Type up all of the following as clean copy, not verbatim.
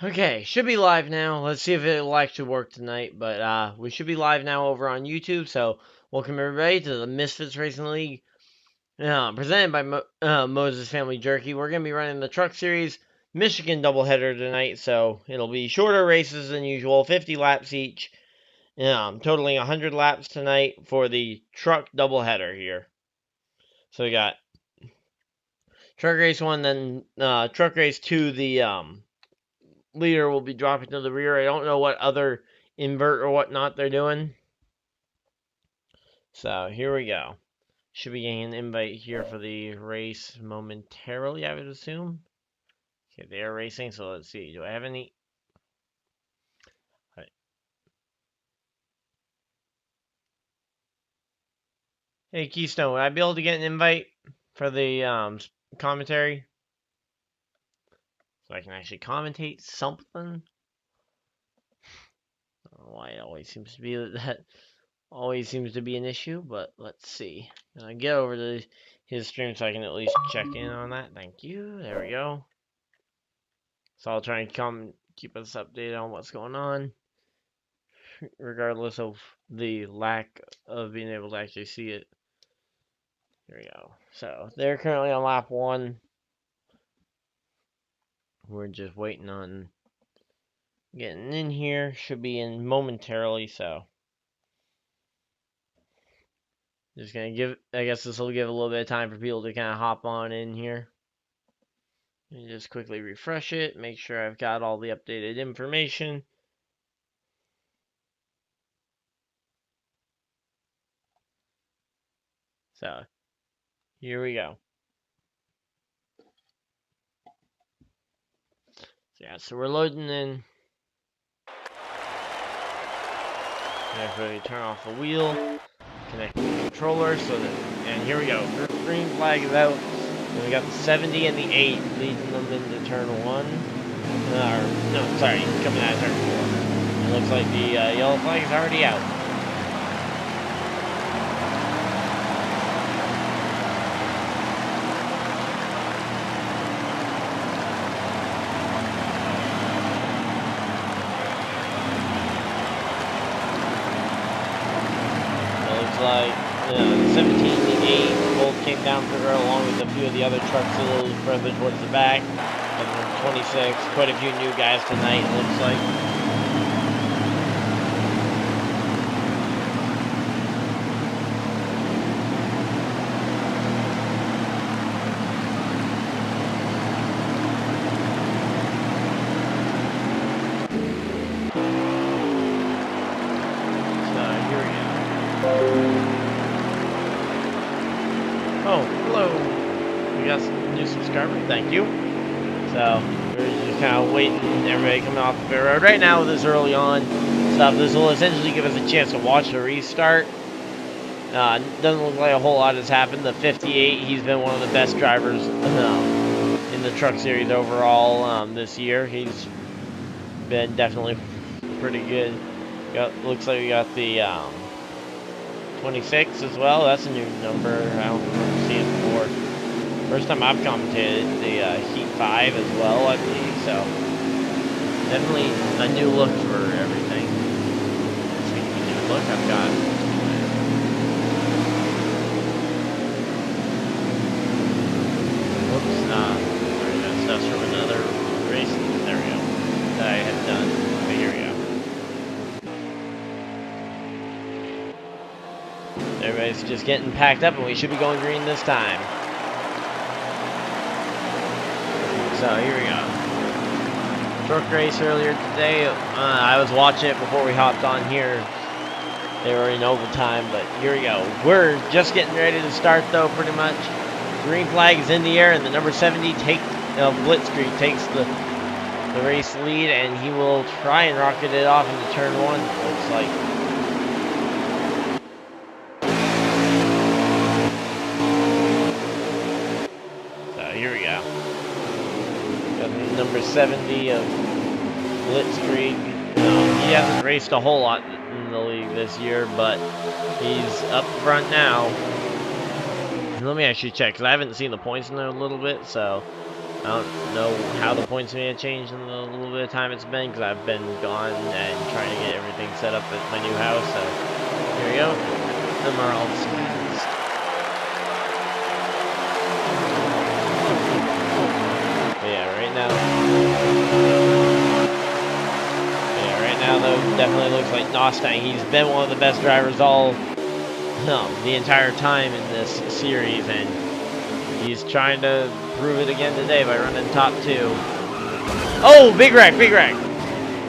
Okay, should be live now. Let's see if it'll actually work tonight. But we should be live now over on YouTube. So welcome everybody to the Misfitz Racing League, presented by Moses Family Jerky. We're gonna be running the Truck Series Michigan doubleheader tonight. So it'll be shorter races than usual, 50 laps each. Totaling 100 laps tonight for the truck doubleheader here. So we got Truck Race 1, then Truck Race 2, the leader will be dropping to the rear. I don't know what other invert or whatnot they're doing. So here we go. Should be getting an invite here for the race momentarily, I would assume. Okay, they are racing, so let's see. Do I have any? Right. Hey, Keystone, would I be able to get an invite for the commentary? So I can actually commentate something? I don't know why it always seems to be that. Always seems to be an issue, but let's see. Get over to his stream so I can at least check in on that. Thank you. There we go. So I'll try and keep us updated on what's going on, regardless of the lack of being able to actually see it. There we go. So they're currently on lap 1. We're just waiting on getting in here. Should be in momentarily, so. Just gonna give, I guess this will give a little bit of time for people to kind of hop on in here. And just quickly refresh it, make sure I've got all the updated information. So, here we go. So yeah, so we're loading in. Carefully turn off the wheel, connect the controller, so that, and here we go. Green flag is out. And we got the 70 and the 8 leading them into turn 1. No, sorry, coming out of turn 4. It looks like the yellow flag is already out. Like 17 and 8 both came down for her, along with a few of the other trucks a little further towards the back. And then 26, quite a few new guys tonight, it looks like. Oh, hello. We got some new subscriber. Thank you. So, we're just kind of waiting, everybody coming off the pit road. Right now, this early on stuff, this will essentially give us a chance to watch the restart. Doesn't look like a whole lot has happened. The 58, he's been one of the best drivers in the truck series overall this year. He's been definitely pretty good. Looks like we got the 26 as well. That's a new number. I don't remember seeing it before. First time I've commentated the Heat 5 as well, I believe. So definitely a new look for everything. Speaking of a new look, I've got. Whoops. Sorry, that stuff's from another race. There we go. That I had done. Okay, here we go. Everybody's just getting packed up, and we should be going green this time. So here we go. Truck race earlier today. I was watching it before we hopped on here. They were in overtime, but here we go. We're just getting ready to start, though, pretty much. Green flag is in the air, and the number 70 Blitzkrieg takes the race lead, and he will try and rocket it off into turn 1. Looks like. Here we go. Got number 70 of Blitzkrieg. He hasn't raced a whole lot in the league this year, but he's up front now. Let me actually check, because I haven't seen the points in there a little bit, so I don't know how the points may have changed in the little bit of time it's been, because I've been gone and trying to get everything set up at my new house. So here we go. Emerald skins. But yeah, right now though, definitely looks like Mustang. He's been one of the best drivers the entire time in this series, and he's trying to prove it again today by running top 2. Oh, big wreck, big wreck.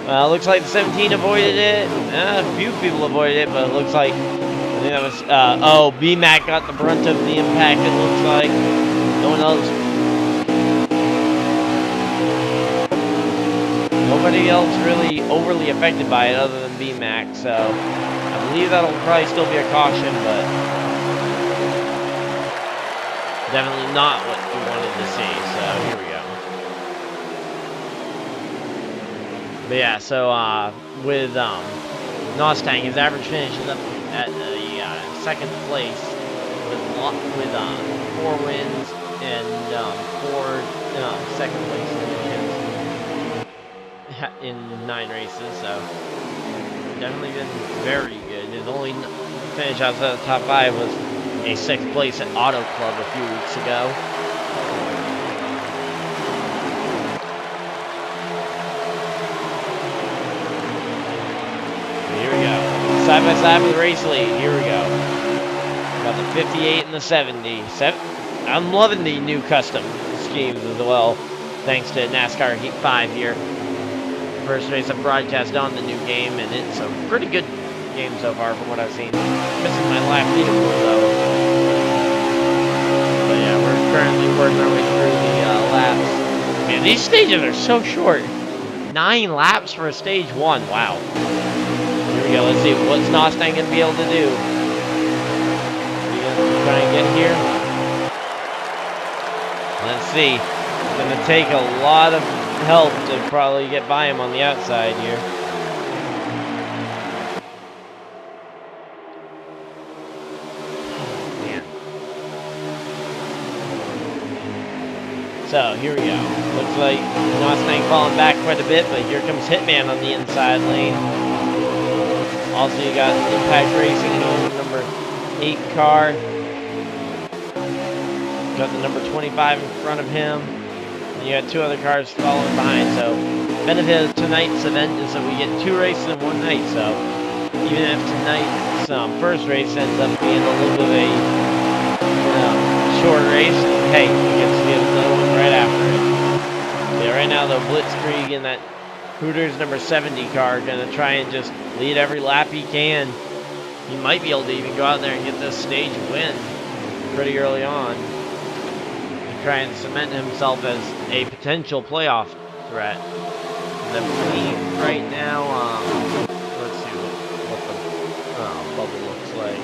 Looks like the 17 avoided it. A few people avoided it, but it looks like, I think that was, oh, B-Mac got the brunt of the impact, it looks like. No one else. Nobody else really overly affected by it other than B-Mac, so I believe that'll probably still be a caution, but definitely not what we wanted to see, so here we go. But yeah, so with Mustang, his average finish is up at the second place with 4 wins and 4 second place finishes in 9 races, so definitely been very good. His only finish outside of the top 5 was a 6th place at Auto Club a few weeks ago. Here we go. Side by side with the race lead. Here we go. Got the 58 and the 70. I'm loving the new custom schemes as well, thanks to NASCAR Heat 5 here. First race I broadcast on the new game, and it's a pretty good game so far from what I've seen. Missing my lap leaderboard though. But yeah, we're currently working our way through the laps. Man, these stages are so short. 9 laps for a stage 1. Wow. Here we go. Let's see what's Mustang gonna be able to do. We gonna try and get here. Let's see. It's gonna take a lot of help to probably get by him on the outside here. So here we go. Looks like Mustang falling back quite a bit, but here comes Hitman on the inside lane. Also, you got Impact Racing going, number 8 car. Got the number 25 in front of him. And you got 2 other cars following behind. So, benefit of tonight's event is that we get 2 races in one night. So, even if tonight's first race ends up being a little bit of a short race, hey, we get to get another one right after it. Yeah, right now though, Blitzkrieg in that Hooters number 70 car gonna try and just lead every lap he can. He might be able to even go out there and get this stage win pretty early on to try and cement himself as a potential playoff threat. I believe right now, let's see what the bubble looks like.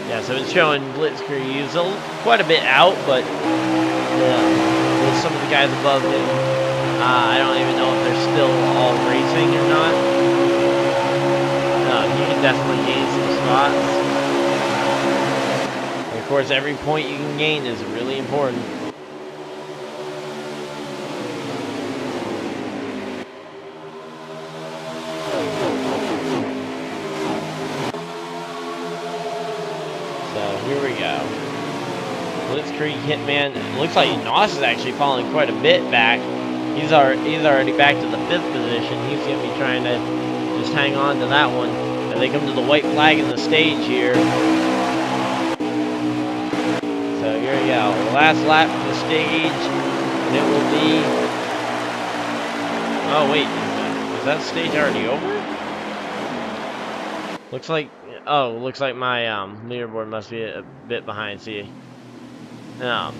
Yeah, so it's showing Blitzkrieg. He's quite a bit out, but with some of the guys above him, I don't even know if they're still all racing or not. He can definitely gain some spots. And of course, every point you can gain is really important. Here we go. Blitzkrieg Hitman. It looks like Nos is actually falling quite a bit back. He's already back to the 5th position. He's going to be trying to just hang on to that one. And they come to the white flag in the stage here. So here we go. The last lap of the stage. And it will be... Oh wait, is that stage already over? Looks like... Oh, looks like my leaderboard must be a bit behind. See, yeah.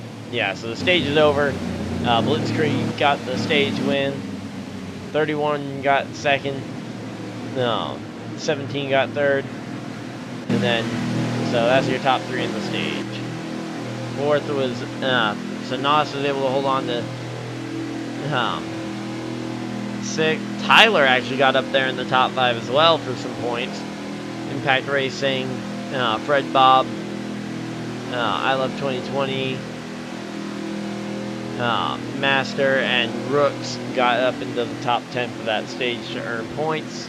So the stage is over. Blitzkrieg got the stage win. 31 got 2nd. 17 got 3rd. And then, so that's your top 3 in the stage. 4th was so Nos was able to hold on to 6th. Tyler actually got up there in the top 5 as well for some points. Impact Racing, Fred Bob, I Love 2020, Master, and Rooks got up into the top 10 for that stage to earn points.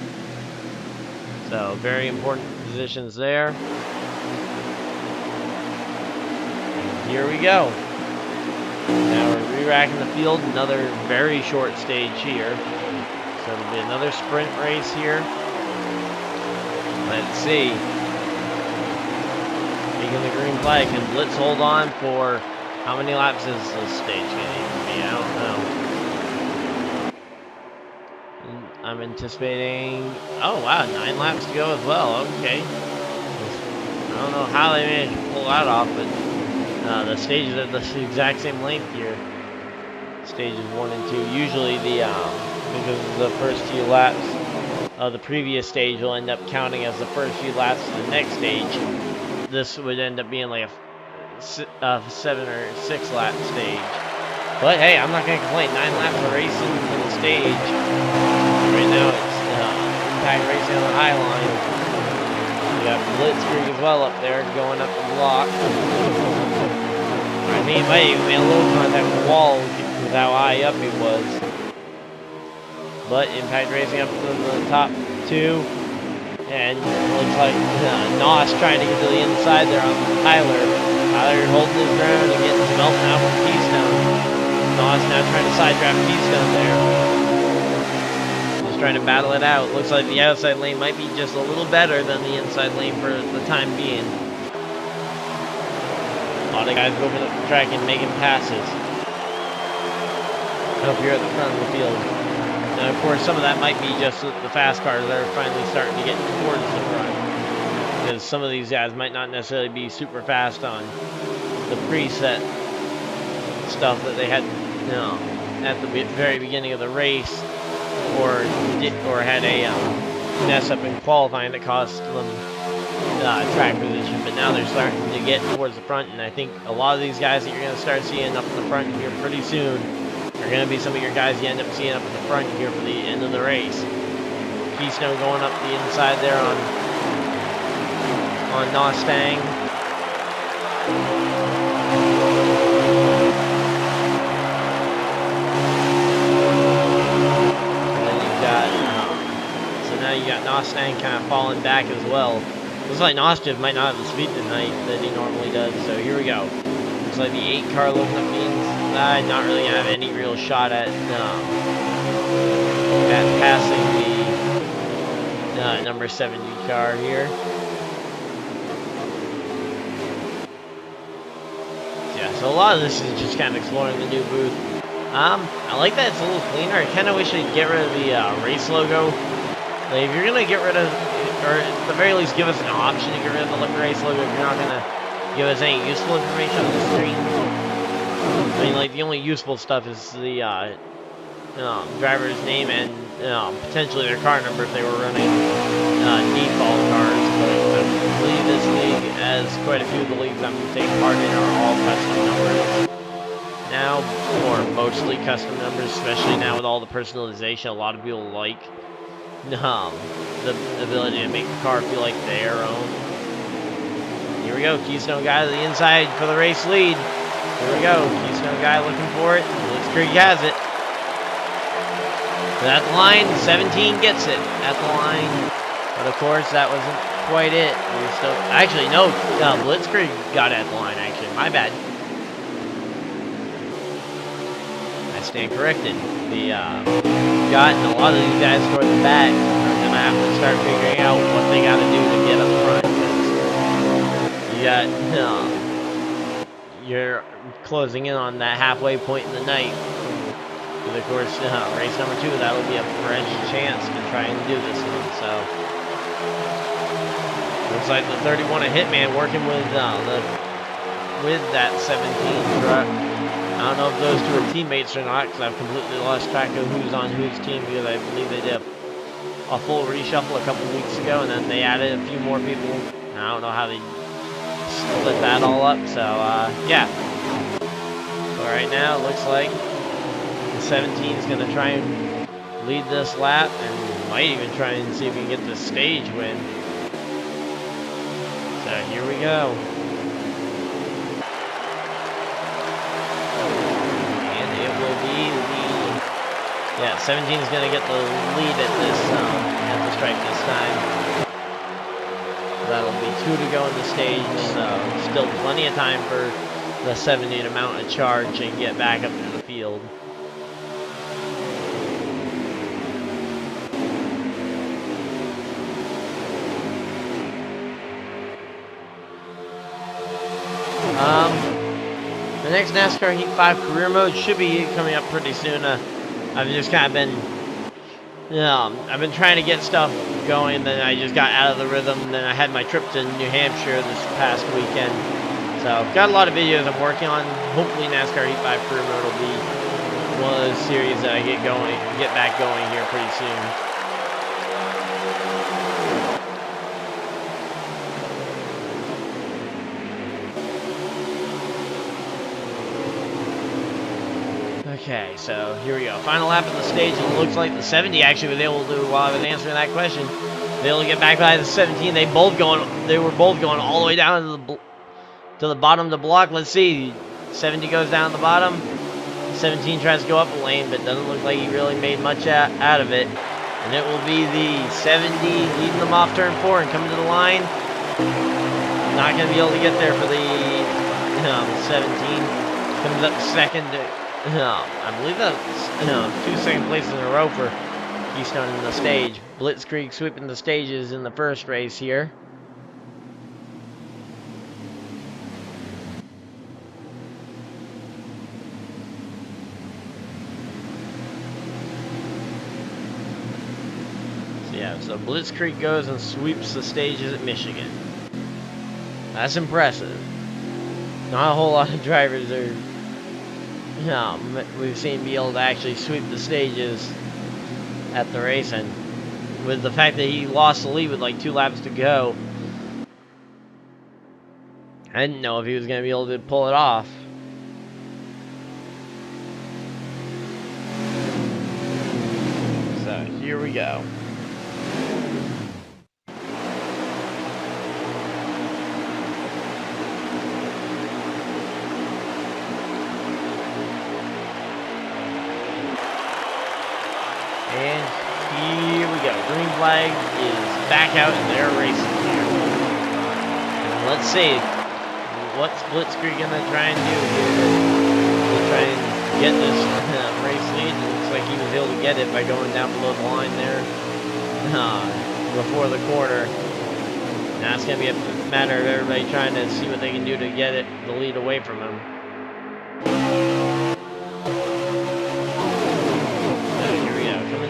So very important positions there. And here we go. Now we're re-racking the field. Another very short stage here. So it'll be another sprint race here. Let's see. Taking the green flag. Can Blitz hold on for how many laps is this stage going to even be? I don't know. I'm anticipating. Oh wow, 9 laps to go as well. Okay. I don't know how they managed to pull that off, but the stages are the exact same length here. Stages 1 and 2. Usually because the first few laps of the previous stage will end up counting as the first few laps of the next stage. This would end up being like a 7 or 6 lap stage. But hey, I'm not going to complain. 9 laps of racing for the stage. Right now it's Impact Racing on the high line. We got Blitzkrieg as well up there going up the block. I mean, he might even made a little contact with the wall with how high up he was. But Impact Racing up to the top 2. And looks like Nos trying to get to the inside there on Tyler. Tyler holding his ground and getting melting out from Keystone. Nos now trying to side draft Keystone there. Just trying to battle it out. Looks like the outside lane might be just a little better than the inside lane for the time being. A lot of guys moving up the track and making passes. Up here at the front of the field. Now, of course, some of that might be just the fast cars that are finally starting to get towards the front. Because some of these guys might not necessarily be super fast on the preset stuff that they had at the very beginning of the race. Or had a mess up in qualifying that cost them track position, but now they're starting to get towards the front, and I think a lot of these guys that you're going to start seeing up in the front here pretty soon are going to be some of your guys you end up seeing up in the front here for the end of the race. Keystone going up the inside there on Mustang. You got Mustang kind of falling back as well. Looks like Nos just might not have the speed tonight that he normally does. So here we go. Looks like the 8 car looking up means not really gonna have any real shot at passing the number 70 car here. Yeah, so a lot of this is just kind of exploring the new booth. I like that it's a little cleaner. I kind of wish they'd get rid of the race logo. Like, if you're going to get rid of, or at the very least give us an option to get rid of the race logo, if you're not going to give us any useful information on the screen. I mean, like, the only useful stuff is the driver's name and potentially their car number if they were running default cars. But I believe this league, as quite a few of the leagues I'm taking part in, are all custom numbers now, or mostly custom numbers, especially now with all the personalization. A lot of people like the ability to make the car feel like their own. Here we go, Keystone guy to the inside for the race lead. Here we go, Keystone guy looking for it. Blitzkrieg has it. But at the line, 17 gets it at the line. But of course, that wasn't quite it. Actually, no, Blitzkrieg got it at the line, actually. My bad. I stand corrected. Gotten a lot of these guys toward the back are gonna have to start figuring out what they gotta do to get up front. You got you're closing in on that halfway point in the night. Because of course, race number 2, that would be a fresh chance to try and do this one. So looks like the 31 a Hitman working with that 17 truck. I don't know if those two are teammates or not, because I've completely lost track of who's on whose team, because I believe they did a full reshuffle a couple weeks ago, and then they added a few more people. I don't know how they split that all up, so yeah. So right now, it looks like the 17 is going to try and lead this lap, and might even try and see if we can get the stage win. So here we go. Yeah, 17 is going to get the lead at the stripe this time. That'll be 2 to go in the stage, so still plenty of time for the 70 to mount a charge and get back up to the field. The next NASCAR Heat 5 career mode should be coming up pretty soon. I've just kind of been, I've been trying to get stuff going, then I just got out of the rhythm, then I had my trip to New Hampshire this past weekend. So, got a lot of videos I'm working on. Hopefully NASCAR Heat 5 career mode will be one of those series that I get back going here pretty soon. Okay, so here we go. Final lap of the stage, and it looks like the 70 actually was able to, while I was answering that question, they able to get back by the 17. They were both going all the way down to the bottom of the block. Let's see. 70 goes down the bottom. 17 tries to go up a lane, but doesn't look like he really made much out of it. And it will be the 70 leading them off turn 4 and coming to the line. Not going to be able to get there for the 17. Comes up second. I believe that's 2 second places in a row for Keystone in the stage. Blitzkrieg sweeping the stages in the first race here. So yeah, so Blitzkrieg goes and sweeps the stages at Michigan. That's impressive. Not a whole lot of drivers are we've seen be able to actually sweep the stages at the race, and with the fact that he lost the lead with like 2 laps to go, I didn't know if he was going to be able to pull it off. So here we go. And here we go. Green flag is back out and they're racing here. And let's see what's Blitzkrieg gonna try and do here to try and get this race lead. It looks like he was able to get it by going down below the line there before the quarter. Now it's gonna be a matter of everybody trying to see what they can do to get the lead away from him.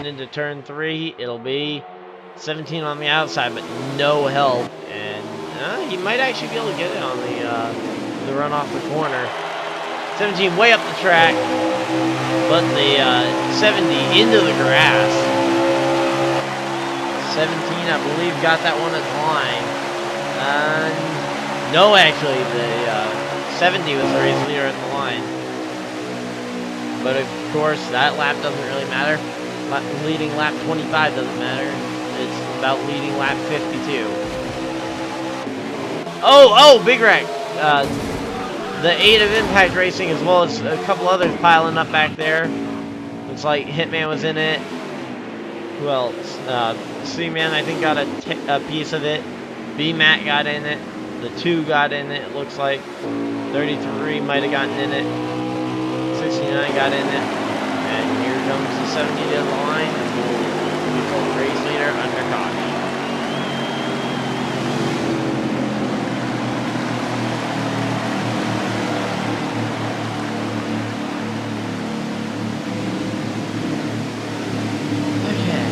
Into turn 3, it'll be 17 on the outside, but no help, and he might actually be able to get it on the run off the corner. 17 way up the track, but the 70 into the grass. 17, I believe, got that one at the line. No, actually, the 70 was the race leader at the line. But of course, that lap doesn't really matter. Leading lap 25 doesn't matter. It's about leading lap 52. Oh, big wreck. The 8 of Impact Racing, as well as a couple others piling up back there. Looks like Hitman was in it. Who else? C-Man, I think, got a piece of it. B-Mac got in it. The 2 got in it, looks like. 33 might have gotten in it. 69 got in it. And here comes the 70 to the line. Beautiful race leader under caution. Okay.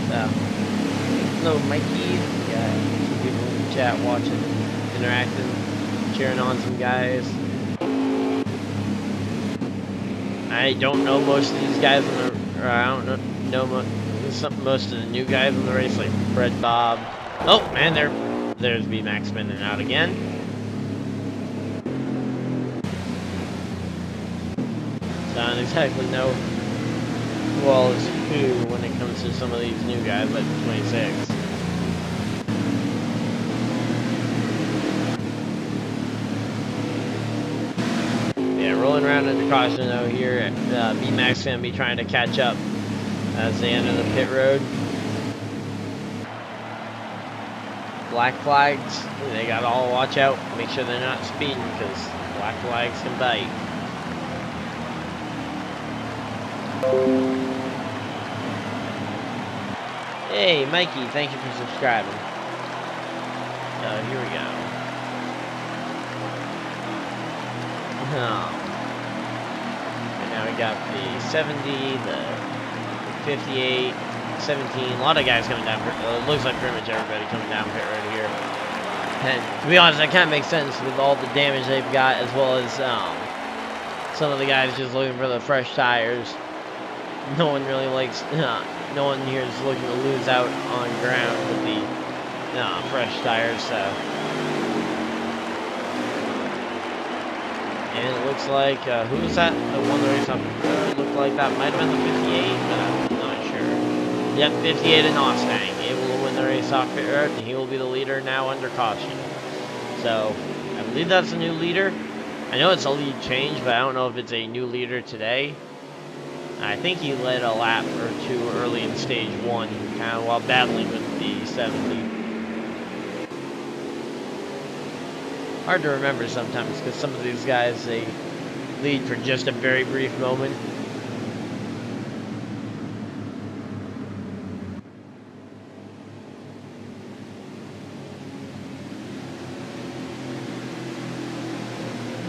So, hello Mikey. We got some people in the chat watching, interacting, cheering on some guys. I don't know most of these guys I don't know most of the new guys in the race, like Fred Bob. Oh man, there's B-Max spinning out again. So I don't exactly know who all is who when it comes to some of these new guys, like 26. Yeah, rolling around under caution though here. B-Mac's going to be trying to catch up as they enter the pit road. Black flags, they got to all watch out. Make sure they're not speeding because black flags can bite. Hey, Mikey, thank you for subscribing. Here we go. And now we got the 70, the 58, 17. A lot of guys coming down. It looks like pretty much everybody coming down pit road here. And to be honest, that kind of makes sense with all the damage they've got, as well as some of the guys just looking for the fresh tires. No one really likes. No one here is looking to lose out on ground with the fresh tires. So, and it looks like who was that? The one the race up. It looked like that might have been the 58, but I'm not sure. Yep, 58 in Mustang. It will win the race off pit road, and he will be the leader now under caution. So, I believe that's a new leader. I know it's a lead change, but I don't know if it's a new leader today. I think he led a lap or two early in stage 1, kind of while battling with the 70. Hard to remember sometimes because some of these guys, they lead for just a very brief moment.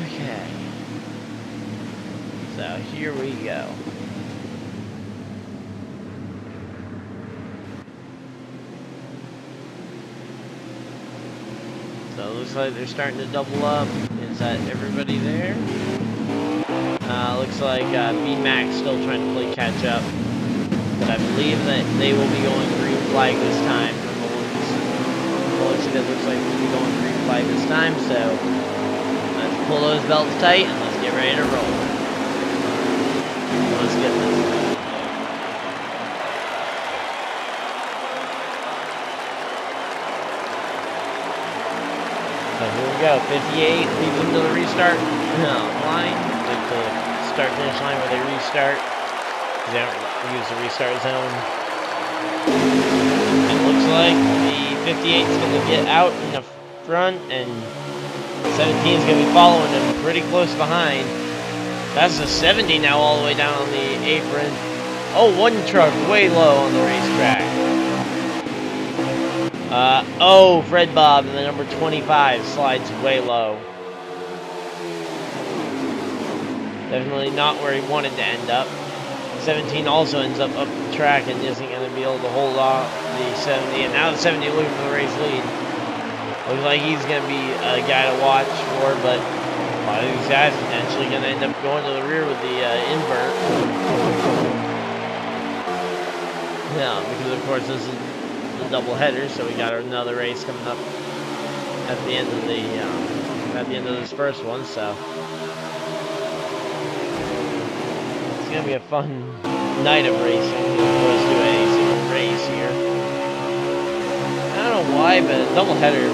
Okay. So here we go. So it looks like they're starting to double up. Is that everybody there? Looks like B-Mac's still trying to play catch up. But I believe that they will be going green flag this time. It looks like we'll be going green flag this time. So let's pull those belts tight and let's get ready to roll. Let's get this. So here we go, 58 leads them to the restart line, like the start-finish line where they restart. They don't use the restart zone. It looks like the 58 is going to get out in the front, and 17 is going to be following them pretty close behind. That's the 70 now all the way down on the apron. Oh, one truck way low on the racetrack. Fred Bob and the number 25 slides way low. Definitely not where he wanted to end up. 17 also ends up the track and isn't going to be able to hold off the 70. And now the 70 looking for the race lead. Looks like he's going to be a guy to watch for, but a lot of these guys potentially going to end up going to the rear with the invert. Yeah, because of course this is the double header, so we got another race coming up at the end of this first one. So it's gonna be a fun night of racing as opposed to a single race here. I don't know why, but a double header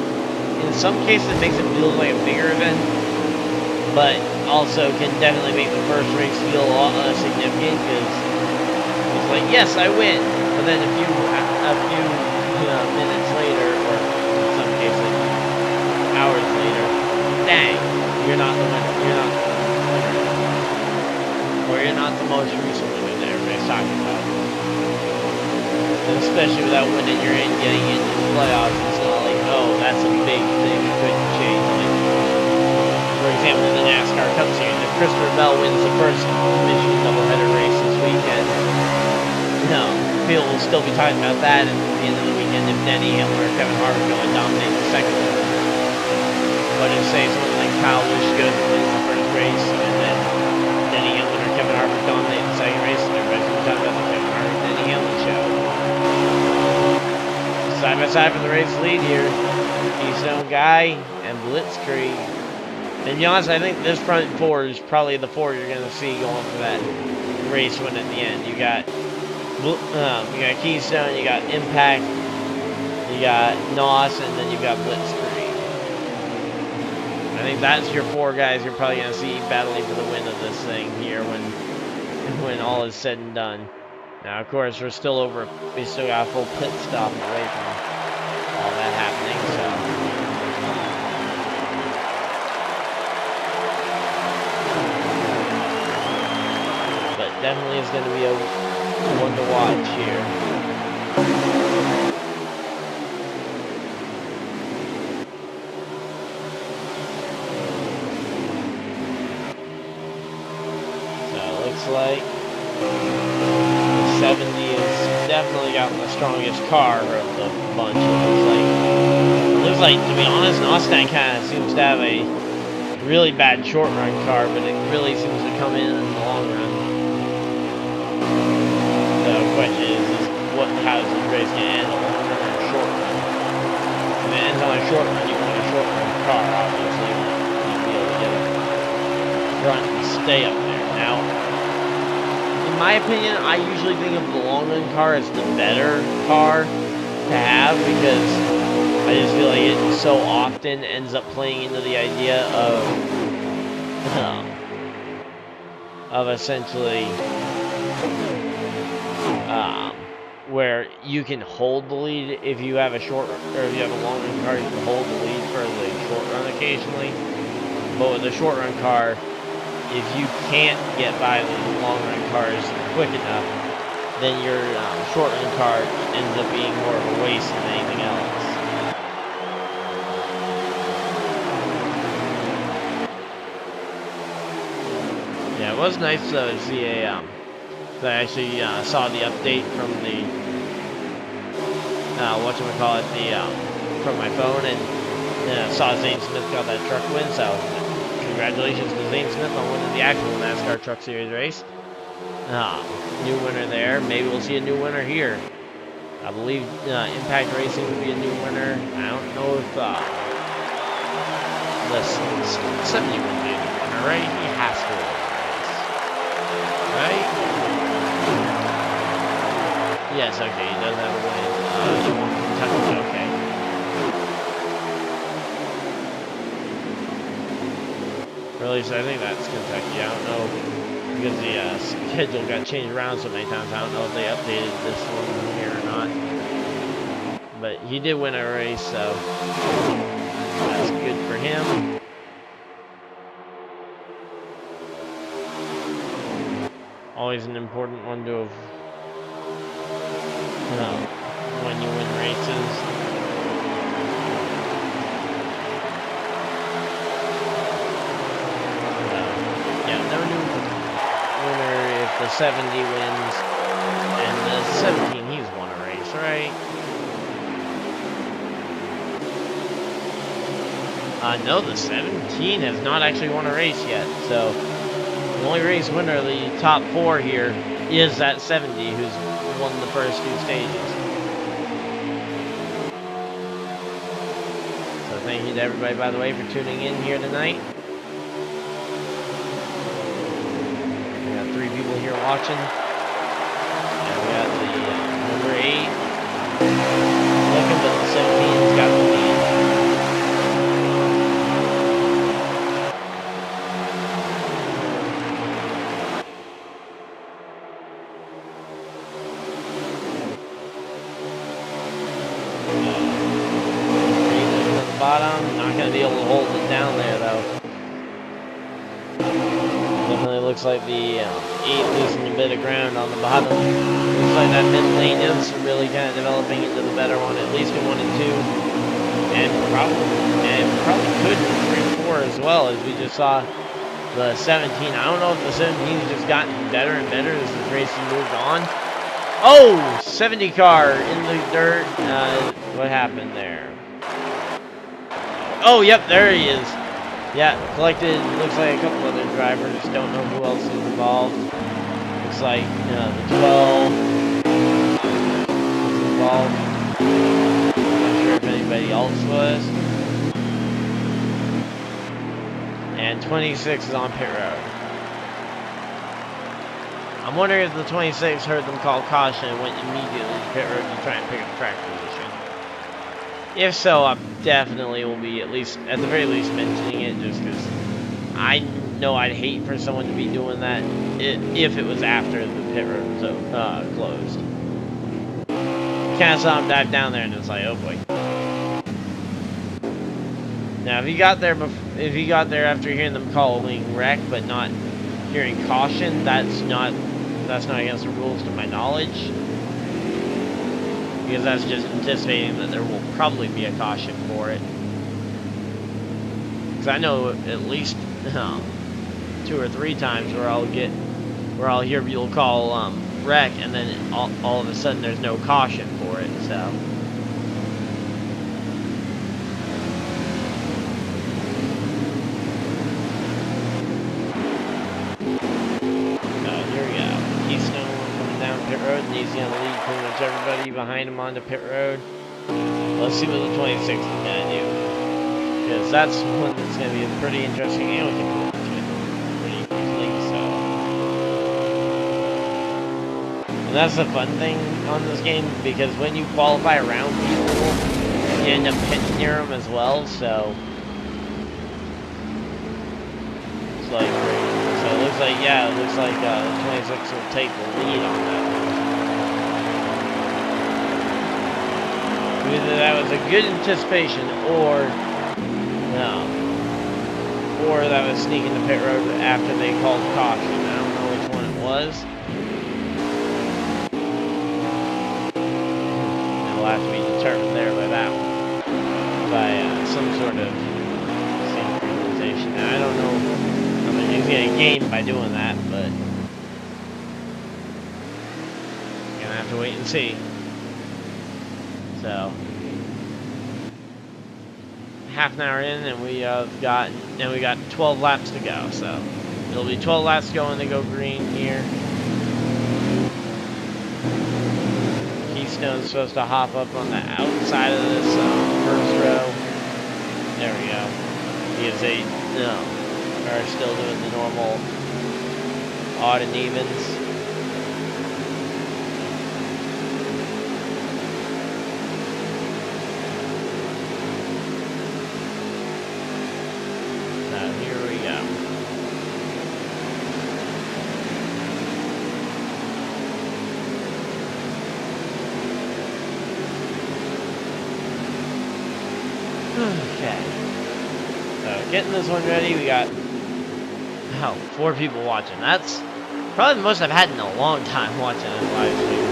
in some cases it makes it feel like a bigger event, but also can definitely make the first race feel a lot less significant because it's like, yes, I win, but then a few minutes later, or in some cases hours later, dang, you're not the winner. You're not the winner. Or you're not the most recent winner that everybody's talking about. And especially without winning, you're getting into the playoffs. It's not like, oh, that's a big thing you couldn't change. Like, for example, in the NASCAR Cup Series, if Christopher Bell wins the first Michigan doubleheader race this weekend, no, people will still be talking about that at the end of the weekend if Denny Hamlin or Kevin Harvick go and dominate the second one. But if, say, someone like Kyle Busch wins the first race, and then Denny Hamlin or Kevin Harvick dominate the second race, and everybody's going to talk about the Kevin Harvick Denny Hamlin show. Side by side for the race lead here, Keystone Guy and Blitzkrieg. And to be honest, I think this front four is probably the four you're going to see going for that race win at the end. You got Keystone, you got Impact, you got NOS, and then you got Blitzkrieg. I I think that's your 4 guys you're probably going to see battling for the win of this thing here when all is said and done. Now, of course, we still got a full pit stop away from all that happening, so. But definitely is going to be a one to watch here. So it looks like 70 has definitely gotten the strongest car of the bunch. It looks like, to be honest, Mustang kind of seems to have a really bad short run car, but it really seems to come in the long run. The question is how does this race going to end, a long run or a short run? If it ends on a short run, you want a short run car, obviously. You want to be able to get up front and stay up there. Now, in my opinion, I usually think of the long run car as the better car to have, because I just feel like it so often ends up playing into the idea of essentially where you can hold the lead if you have a short, or if you have a long run car, you can hold the lead for the short run occasionally. But with a short run car, if you can't get by the long run cars quick enough, then your short run car ends up being more of a waste than anything else. Yeah, it was nice to see I actually saw the update from the from my phone, and saw Zane Smith got that truck win. So congratulations to Zane Smith on winning the actual NASCAR Truck Series race. New winner there. Maybe we'll see a new winner here. I believe Impact Racing would be a new winner. I don't know if the 70 would be a new winner, right? He has to win the race, right? Yes, okay, he does have a win. Kentucky, okay. Or at least I think that's Kentucky. I don't know, because the schedule got changed around so many times. I don't know if they updated this one here or not. But he did win a race, so that's good for him. Always an important one to have, when you win races. No new winner if the 70 wins, and the 17 he's won a race, right? No, the 17 has not actually won a race yet, so the only race winner of the top 4 here is that 70 who's won the first 2 stages. So thank you to everybody, by the way, for tuning in here tonight. 3 people here watching. And we got the number 8 looking, but the 17's got the lead. At the bottom, not going to be able to hold it down there though. Definitely looks like the 8 losing a bit of ground on the bottom. Looks like that mid lane is really kind of developing into the better one, at least in 1 and 2, and probably could in 3 and 4 as well, as we just saw the 17. I don't know if the 17's just gotten better and better as the racing moved on. Oh, 70 car in the dirt. What happened there? Oh, yep, there he is. Yeah, collected, looks like a couple other drivers, don't know who else is involved. Looks like, the 12 was involved. Not sure if anybody else was. And 26 is on pit road. I'm wondering if the 26 heard them call caution and went immediately to pit road to try and pick up track position. If so, I definitely will be at the very least, mentioning it, just because I know I'd hate for someone to be doing that if it was after the pit road was closed. Kind of saw him dive down there, and it's like, oh boy. Now, if he got there after hearing them calling wreck, but not hearing caution, that's not against the rules to my knowledge. Because that's just anticipating that there will probably be a caution for it. Because I know at least 2 or 3 times where I'll hear people call wreck, and then all of a sudden there's no caution for it. So. Pit road, and he's going to lead pretty much everybody behind him onto pit road. Let's see what the 26 is going to do, because that's one that's going to be pretty interesting, and we can put it pretty easily. So, and that's the fun thing on this game, because when you qualify around people, you end up pitting near them as well. So it's like, so it looks like the 26 will take the lead on that. Either that was a good anticipation, or that was sneaking the pit road after they called caution. I don't know which one it was. It'll have to be determined there by that one, by some sort of synchronization. Now, I don't know how many he's gonna gain by doing that, but you're gonna have to wait and see. So, half an hour in, and we got 12 laps to go. So it'll be 12 laps to go when they go green here. Keystone's supposed to hop up on the outside of this first row. There we go. Because they are still doing the normal odd and evens. Okay, so getting this one ready, we got 4 people watching. That's probably the most I've had in a long time watching this live stream.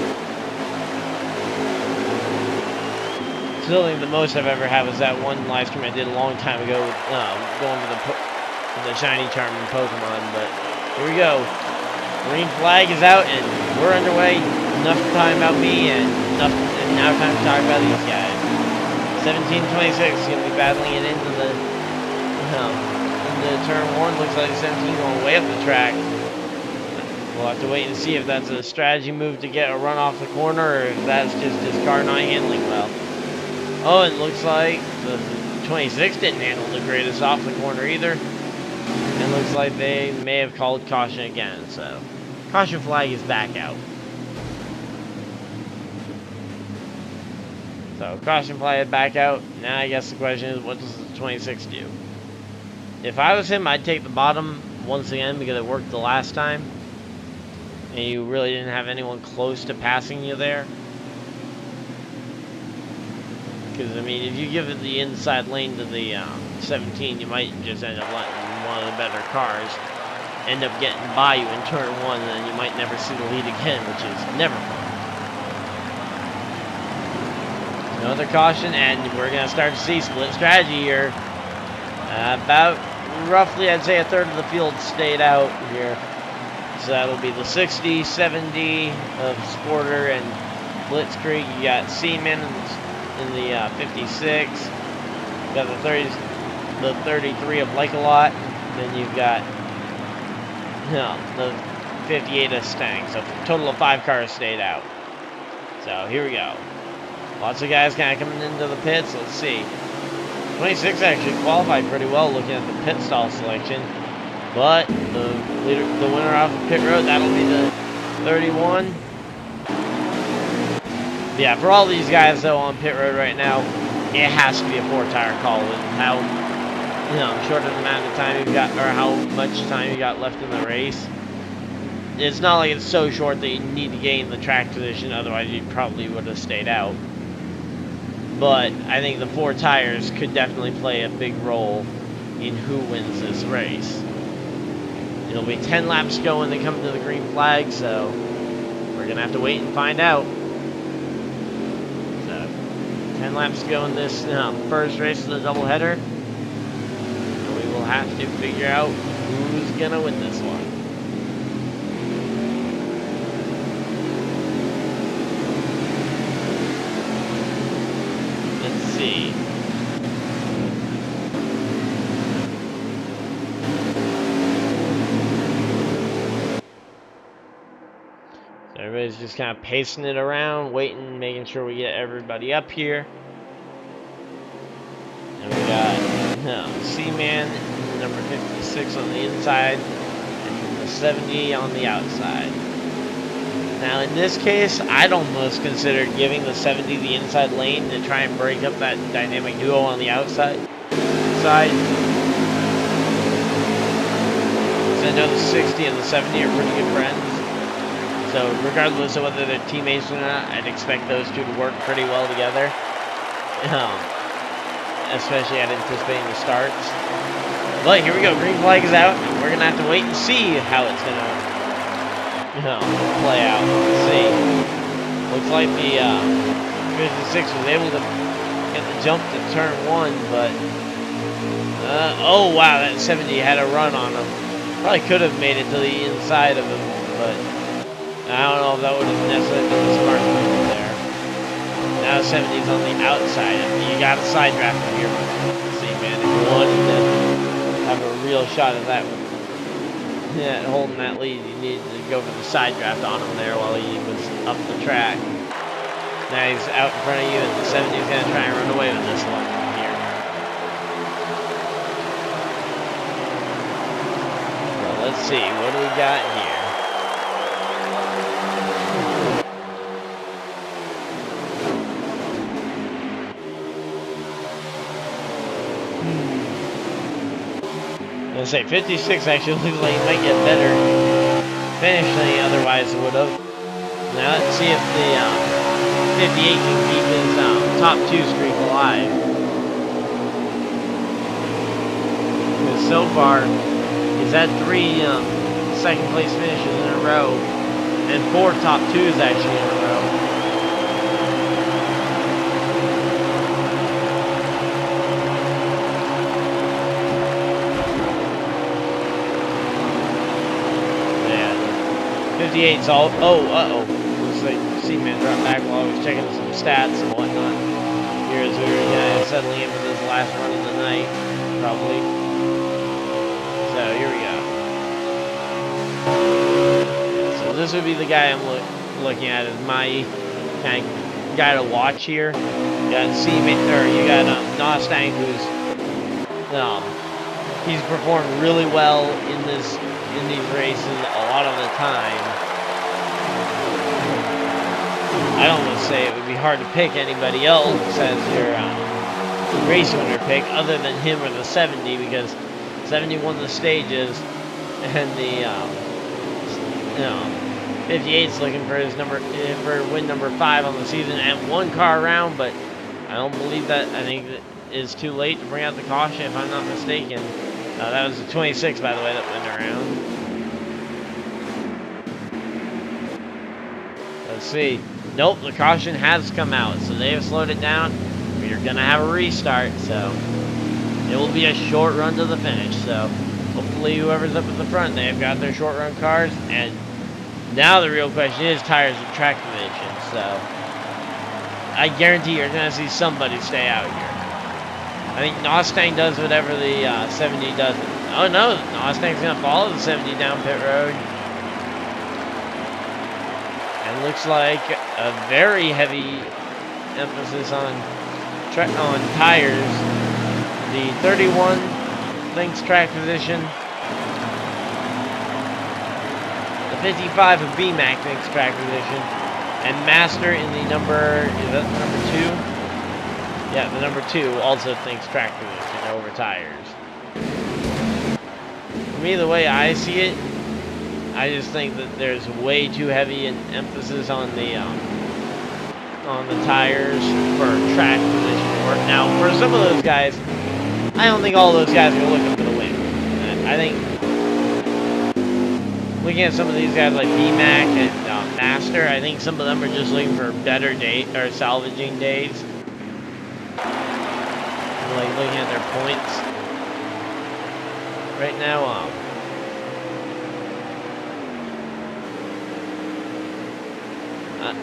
Still think the most I've ever had was that one live stream I did a long time ago, going to the shiny charming Pokemon. But here we go. Green flag is out, and we're underway. Enough time about me, and now time to talk about these guys. 1726 is going to be battling it into turn 1. Looks like 17 going way up the track. We'll have to wait and see if that's a strategy move to get a run off the corner, or if that's just his car not handling well. Oh, and it looks like the 26 didn't handle the greatest off the corner either. And looks like they may have called caution again. So, caution flag is back out. So, caution flag back out. Now I guess the question is, what does the 26 do? If I was him, I'd take the bottom once again, because it worked the last time. And you really didn't have anyone close to passing you there. Because, I mean, if you give it the inside lane to the 17, you might just end up letting one of the better cars end up getting by you in turn 1, and then you might never see the lead again, which is never fun. Another caution, and we're going to start to see split strategy here. About roughly, I'd say, a third of the field stayed out here. So that'll be the 60, 70 of Sporter and Blitzkrieg. You got Seaman in the 56. You got the 33 of Like-A-Lot. Then you've got the 58 of Stang. So a total of 5 cars stayed out. So here we go. Lots of guys kind of coming into the pits. Let's see. 26 actually qualified pretty well looking at the pit stall selection. But the winner off the pit road, that'll be the 31. Yeah, for all these guys though on pit road right now, it has to be a 4-tire call with how short of amount of time you got, or how much time you got left in the race. It's not like it's so short that you need to gain the track position, otherwise you probably would have stayed out. But I think the 4 tires could definitely play a big role in who wins this race. It'll be 10 laps to go when they come to the green flag, so we're going to have to wait and find out. So, 10 laps to go in this first race of the doubleheader. And we will have to figure out who's going to win this one. Let's see. Everybody's just kind of pacing it around, waiting, making sure we get everybody up here. And we got C-Man, number 56 on the inside, and the 70 on the outside. Now in this case, I'd almost consider giving the 70 the inside lane to try and break up that dynamic duo on the outside. So I know the 60 and the 70 are pretty good friends. So regardless of whether they're teammates or not, I'd expect those two to work pretty well together. Especially at anticipating the starts. But here we go, green flag is out, and we're gonna have to wait and see how it's gonna play out. Let's see. Looks like the 56 was able to get the jump to turn 1, but oh wow, that 70 had a run on him. Probably could have made it to the inside of him, but I don't know if that would have necessarily been the smart move there. Now 70's on the outside. You got a side draft here. See, man, if you wanted to have a real shot at that, holding that lead, you needed to go for the side draft on him there while he was up the track. Now he's out in front of you, and the 70's going to try and run away with this one here. Well, let's see. What do we got here? I was gonna say 56 actually looks like he might get better finish than he otherwise would have. Now let's see if the 58 can keep his top 2 streak alive. Because so far he's had 3 second place finishes in a row and 4 top 2s actually in a row. Eight's all. Looks like C-Man dropped back while I was checking some stats and whatnot. Here as we were settling in for this last run of the night, probably. So here we go. So this would be the guy I'm looking at as my kind of guy to watch here. You got C-Man, or you got Mustang, who's he's performed really well in these races a lot of the time. I'd almost say it would be hard to pick anybody else as your race winner pick other than him or the 70, because 70 won the stages and the 58's looking for his win number 5 on the season and 1 car around, but I don't believe that. I think it is too late to bring out the caution if I'm not mistaken. That was the 26, by the way, that went around. Let's see. Nope, the caution has come out, so they have slowed it down. We're going to have a restart, so it will be a short run to the finish. So hopefully whoever's up at the front, they've got their short run cars. And now the real question is tires and track position. So I guarantee you're going to see somebody stay out here. I think Mustang does whatever the 70 doesn't. Oh no, Mustang's going to follow the 70 down pit road. And looks like a very heavy emphasis on tires. The 31 thinks track position. The 55 of B-Mac thinks track position. And Master in the number 2. Yeah, the number 2 also thinks track position over tires. For me, the way I see it, I just think that there's way too heavy an emphasis on the tires for track position work. Now, for some of those guys, I don't think all those guys are looking for the win. I think looking at some of these guys like B-Mac and Master, I think some of them are just looking for better day or salvaging days. Like looking at their points right now.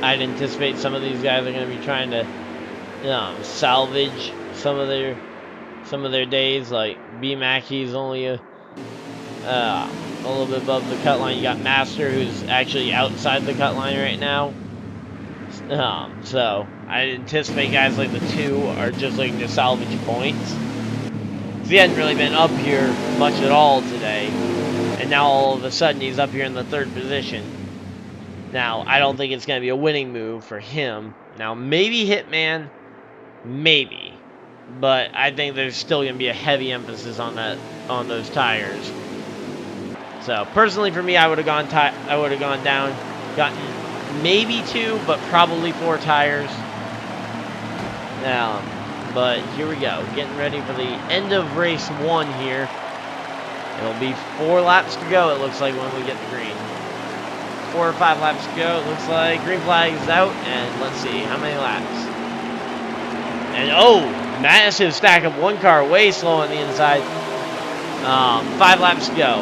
I'd anticipate some of these guys are going to be trying to salvage some of their days. Like B-Mac, he's only a little bit above the cut line. You got Master, who's actually outside the cut line right now. So I anticipate guys like the 2 are just looking to salvage points. He hadn't really been up here much at all today, and now all of a sudden he's up here in the 3rd position. Now, I don't think it's going to be a winning move for him. Now, maybe Hitman, maybe, but I think there's still going to be a heavy emphasis on those tires. So, personally for me, I would have gone down, gotten maybe 2, but probably 4 tires. But here we go, getting ready for the end of race 1 here. It'll be 4 laps to go, it looks like, when we get the green. 4 or 5 laps to go, it looks like. Green flag is out, and let's see, how many laps? And, oh, massive stack of 1 car, way slow on the inside. 5 laps to go.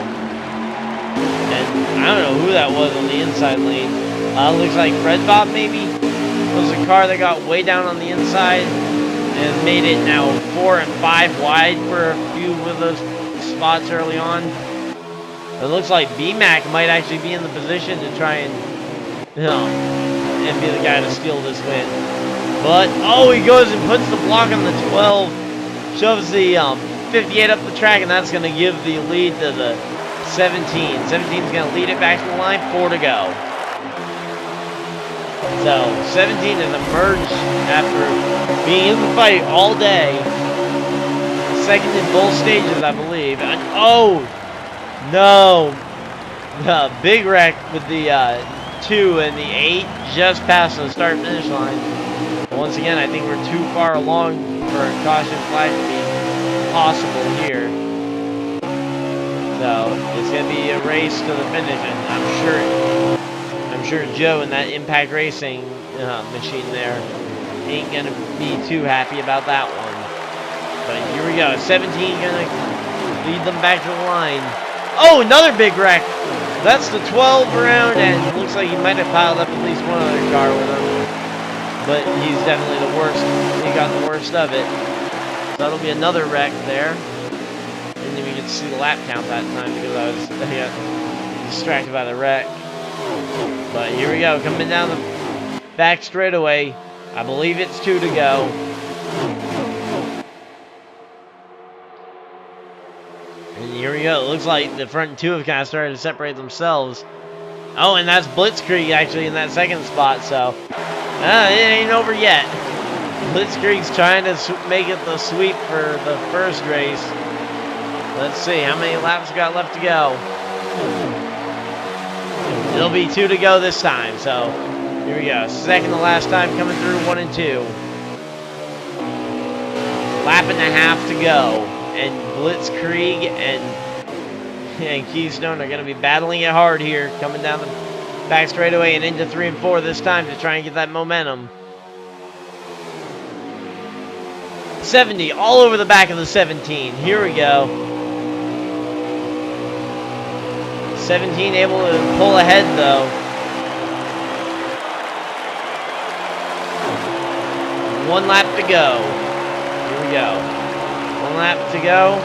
And I don't know who that was on the inside lane. Looks like Fred Bob, maybe? It was a car that got way down on the inside and made it now 4 and 5 wide for a few of those spots early on. It looks like B-Mac might actually be in the position to try and be the guy to steal this win. But, oh, he goes and puts the block on the 12, shoves the 58 up the track, and that's going to give the lead to the 17. 17's going to lead it back to the line, 4 to go. So, 17 has emerged after being in the fight all day. Second in both stages, I believe. And, oh! No! Big wreck with the 2 and the 8 just past the start-finish line. But once again, I think we're too far along for a caution flag to be possible here. So, it's going to be a race to the finish, and I'm sure Joe in that Impact Racing machine there ain't going to be too happy about that one. But here we go. 17 going to lead them back to the line. Oh, another big wreck. That's the 12 round, and it looks like he might have piled up at least one other car with him. But he's definitely the worst. He got the worst of it. So that'll be another wreck there. And then we get to see the lap count that time because I got distracted by the wreck. But here we go, coming down the back straightaway. I believe it's 2 to go. And here we go. It looks like the front 2 have kind of started to separate themselves. Oh, and that's Blitzkrieg actually in that second spot, so it ain't over yet. Blitzkrieg's trying to make it the sweep for the first race. Let's see, how many laps we got left to go? It'll be 2 to go this time, so here we go. Second to last time coming through, 1 and 2. Lap and a half to go. And Blitzkrieg and Keystone are going to be battling it hard here, coming down the back straightaway and into 3 and 4 this time to try and get that momentum. 70 all over the back of the 17. Here we go. 17 able to pull ahead though. 1 lap to go. Here we go. 1 lap to go.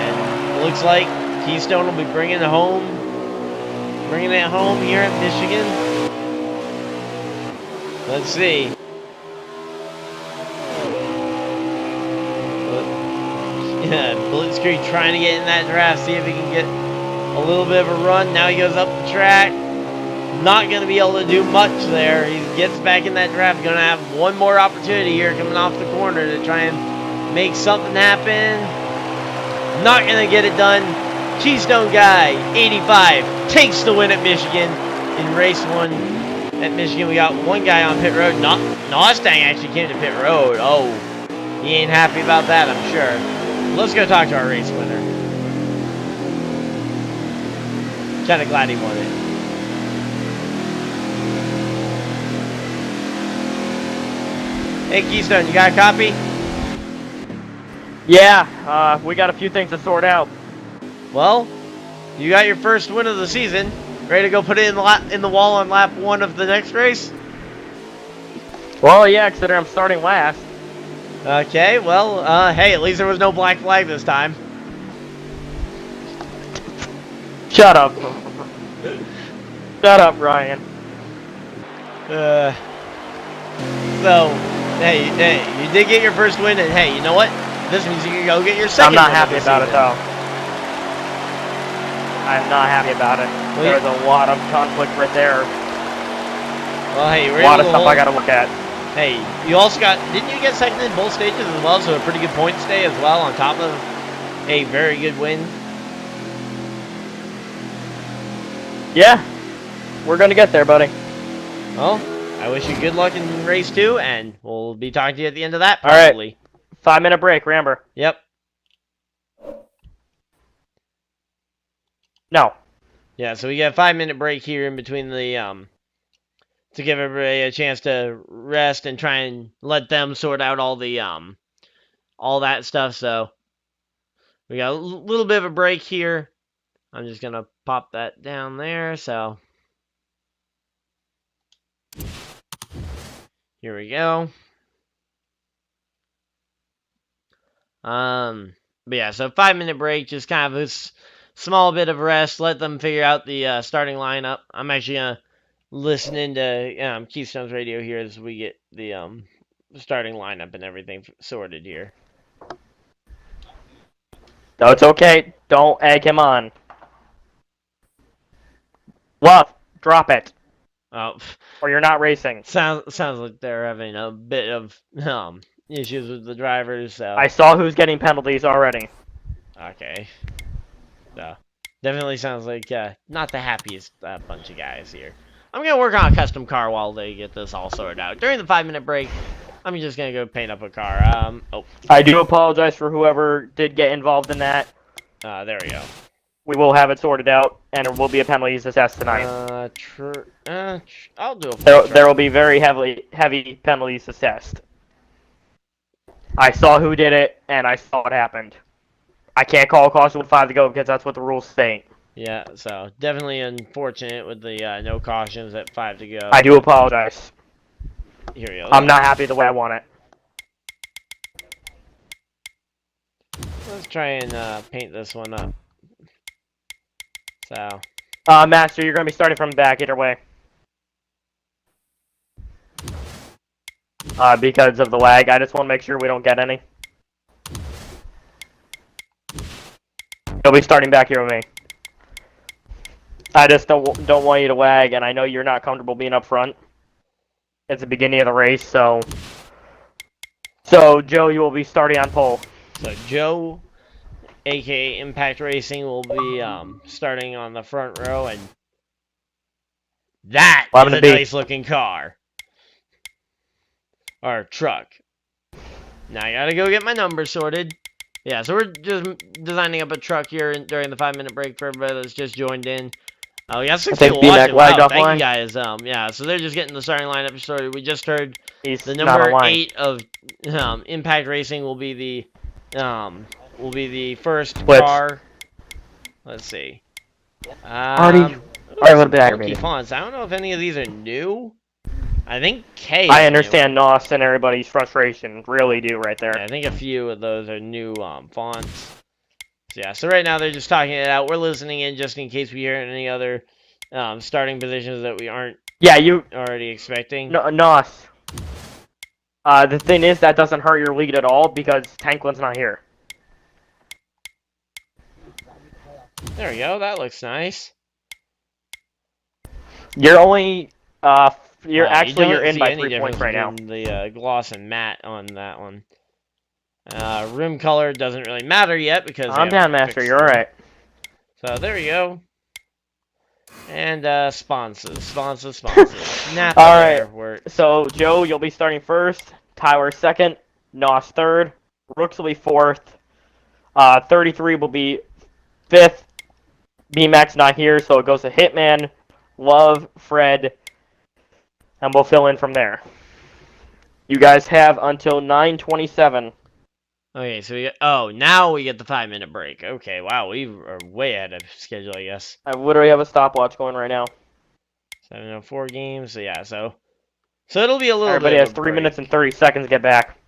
And it looks like Keystone will be bringing it home here at Michigan. Let's see. Yeah, Blitzkrieg trying to get in that draft, see if he can get a little bit of a run. Now he goes up the track. not going to be able to do much there. He gets back in that draft. Going to have one more opportunity here coming off the corner to try and make something happen. Not going to get it done. Keystone Guy, 85, takes the win at Michigan in race 1 at Michigan. We got one guy on pit road. Mustang actually came to pit road. Oh, he ain't happy about that, I'm sure. Let's go talk to our race winner. Kind of glad he won it. Hey, Keystone, you got a copy? Yeah, we got a few things to sort out. Well, you got your first win of the season. Ready to go put it in the wall on lap 1 of the next race? Well, yeah, considering I'm starting last. Okay, well, hey, at least there was no black flag this time. Shut up. Shut up, Ryan. So, hey, you did get your first win, and hey, you know what? This means you can go get your second I'm not win happy of the about it, season. though. I'm not happy about it. Well, There's a lot of conflict right there. Well, hey, A lot of stuff I gotta look at. Hey, you also got, didn't you get second in both stages as well? So a pretty good point stay as well on top of a very good win. Yeah, we're gonna get there, buddy. Well, I wish you good luck in race 2, and we'll be talking to you at the end of that, All right. probably. 5-minute break, Ramber. Yep. No. Yeah, so we got a 5-minute break here in between the, to give everybody a chance to rest and try and let them sort out all the, all that stuff. So we got a little bit of a break here. I'm just going to pop that down there. So here we go. But yeah, so 5-minute break, just kind of a small bit of rest, let them figure out the starting lineup. I'm actually gonna listen into Keystone's radio here as we get the starting lineup and everything sorted here. No, it's okay. Don't egg him on. Love, drop it, Oh, or you're not racing. sounds like they're having a bit of issues with the drivers. So I saw who's getting penalties already. okay, so definitely sounds like not the happiest bunch of guys here. I'm gonna work on a custom car while they get this all sorted out. During the 5-minute break, I'm just gonna go paint up a car. I do apologize for whoever did get involved in that. There we go. We will have it sorted out, and there will be a penalties assessed tonight. I'll do it. There will be very heavy penalties assessed. I saw who did it, and I saw what happened. I can't call a caution with 5 to go because that's what the rules state. Yeah, so definitely unfortunate with the no cautions at 5 to go. I do apologize. Here we go. I'm not happy the way I want it. Let's try and paint this one up. So. Master, you're going to be starting from the back either way. Because of the lag, I just want to make sure we don't get any. You'll be starting back here with me. I just don't want you to lag, and I know you're not comfortable being up front. It's the beginning of the race, so Joe, you will be starting on pole. So Joe, aka Impact Racing, will be starting on the front row, and that is a nice looking car. Or truck. Now I gotta go get my numbers sorted. Yeah, so we're just designing up a truck here during the 5-minute break for everybody that's just joined in. Oh, yeah, 6 people watching. Wow, thank you guys. Yeah, so they're just getting the starting lineup started. We just heard the number 8 of Impact Racing will be the first car. Let's see. Already a little bit aggravated. Fonts. I don't know if any of these are new. I think K. I understand NOS and everybody's frustration. Really do right there. Yeah, I think a few of those are new fonts. So yeah, so right now they're just talking it out. We're listening in just in case we hear any other starting positions that we aren't already expecting. No, NOS. The thing is, that doesn't hurt your lead at all because Tanklin's not here. There we go. That looks nice. You're only you're You don't in see by any 3 difference points right now. between the gloss and matte on that one. Rim color doesn't really matter yet because I'm down, Master. You're all right. So there we go. And sponsors. Napa All there. right. So Joe, you'll be starting first. Tyler second. Nos third. Rooks will be fourth. 33 will be fifth. B-Mac's not here, so it goes to Hitman, Love, Fred, and we'll fill in from there. You guys have until 9:27. Okay, so now we get the 5-minute break. Okay, wow, we are way ahead of schedule, I guess. I literally have a stopwatch going right now. 7:04 games, so yeah, so it'll be a little Everybody bit has of a 3 break. minutes and 30 seconds to get back.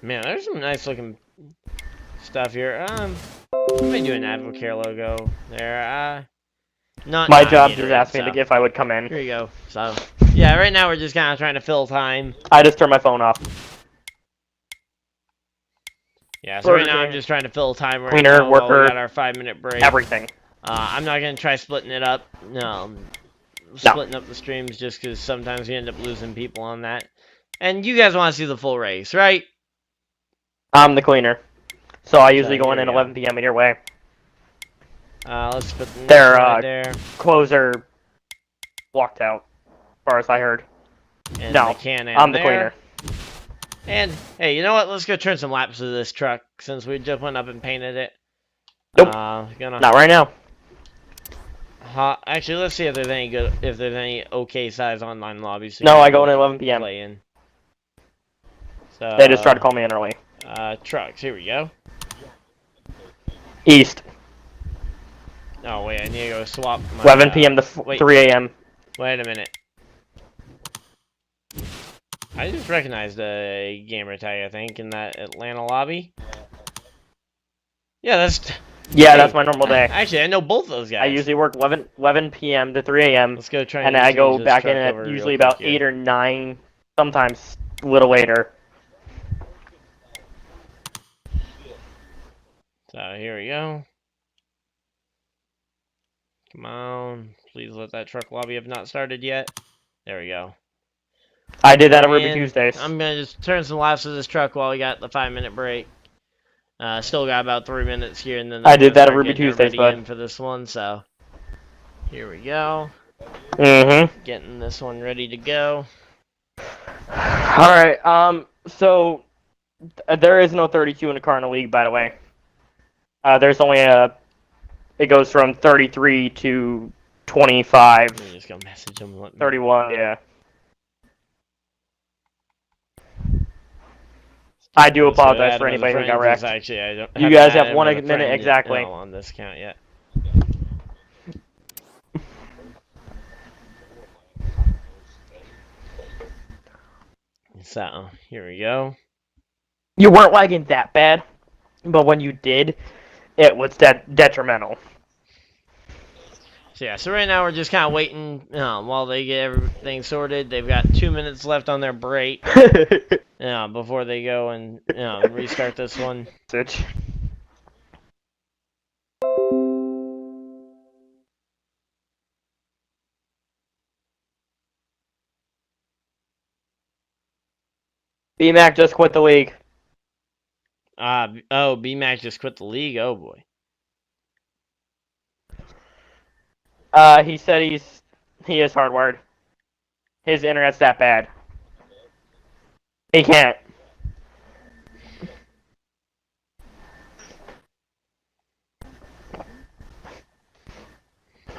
Man, there's some nice looking stuff here. Let me do an Advocare logo there. My job just asked me so if I would come in. here you go. So yeah, right now we're just kind of trying to fill time. I just turned my phone off. Yeah, so right now I'm just trying to fill time right Cleaner, now while we worker, got our 5-minute break. Everything. I'm not gonna try splitting it up. No, splitting up the streams just because sometimes we end up losing people on that. And you guys want to see the full race, right? I'm the cleaner, so I usually go in at 11 p.m. in your way. Let's put the Their right there. closer walked out, as far as I heard. And No, I'm the cleaner. And hey, you know what? Let's go turn some laps of this truck since we just went up and painted it. Nope. Not right now. Actually, let's see if there's any okay size online lobbies. No, I go in at 11 p.m. Play in. So They just tried to call me in early. Trucks. Here we go. East. Oh wait, I need to go swap. 11 p.m. to 3 a.m. Wait a minute. I just recognized a gamer tag, I think, in that Atlanta lobby. Yeah, that's my normal day. Actually, I know both those guys. I usually work 11 p.m. to 3 a.m. Let's go try and I go back in at usually about 8 or 9, sometimes a little later. So here we go. Come on, please let that truck lobby have not started yet. There we go. I did that on Ruby Tuesdays. I'm gonna just turn some laps of this truck while we got the 5-minute break. Still got about 3 minutes here, and then I did that on Ruby Tuesdays, bud. For this one, so here we go. Getting this one ready to go. All right. So there is no 32 in the car in the league, by the way. There's only it goes from 33 to 25. Let me just go message them. 31, yeah. I do apologize for anybody who got wrecked. Actually, you guys have 1 minute exactly. On this count yet. So here we go. You weren't lagging that bad, but when you did, it was detrimental. So yeah, so right now we're just kind of waiting while they get everything sorted. They've got 2 minutes left on their break before they go and restart this one. B-Mac just quit the league. B-Mac just quit the league? Oh boy. He said he is hardwired. His internet's that bad. He can't.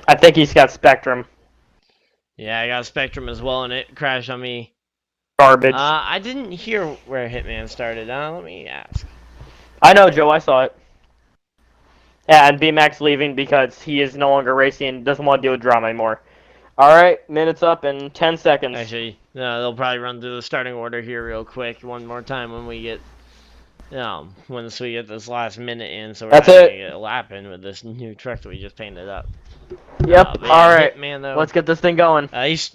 I think he's got Spectrum. Yeah, I got Spectrum as well, and it crashed on me. Garbage. I didn't hear where Hitman started. Let me ask. I know, Joe. I saw it. Yeah, and B-Mac's leaving because he is no longer racing and doesn't want to deal with drama anymore. All right, minutes up in 10 seconds. Actually, they'll probably run through the starting order here real quick one more time when we get, once we get this last minute in. So we're not gonna get a lap in with this new truck that we just painted up. Yep. All right. Hitman, though, let's get this thing going.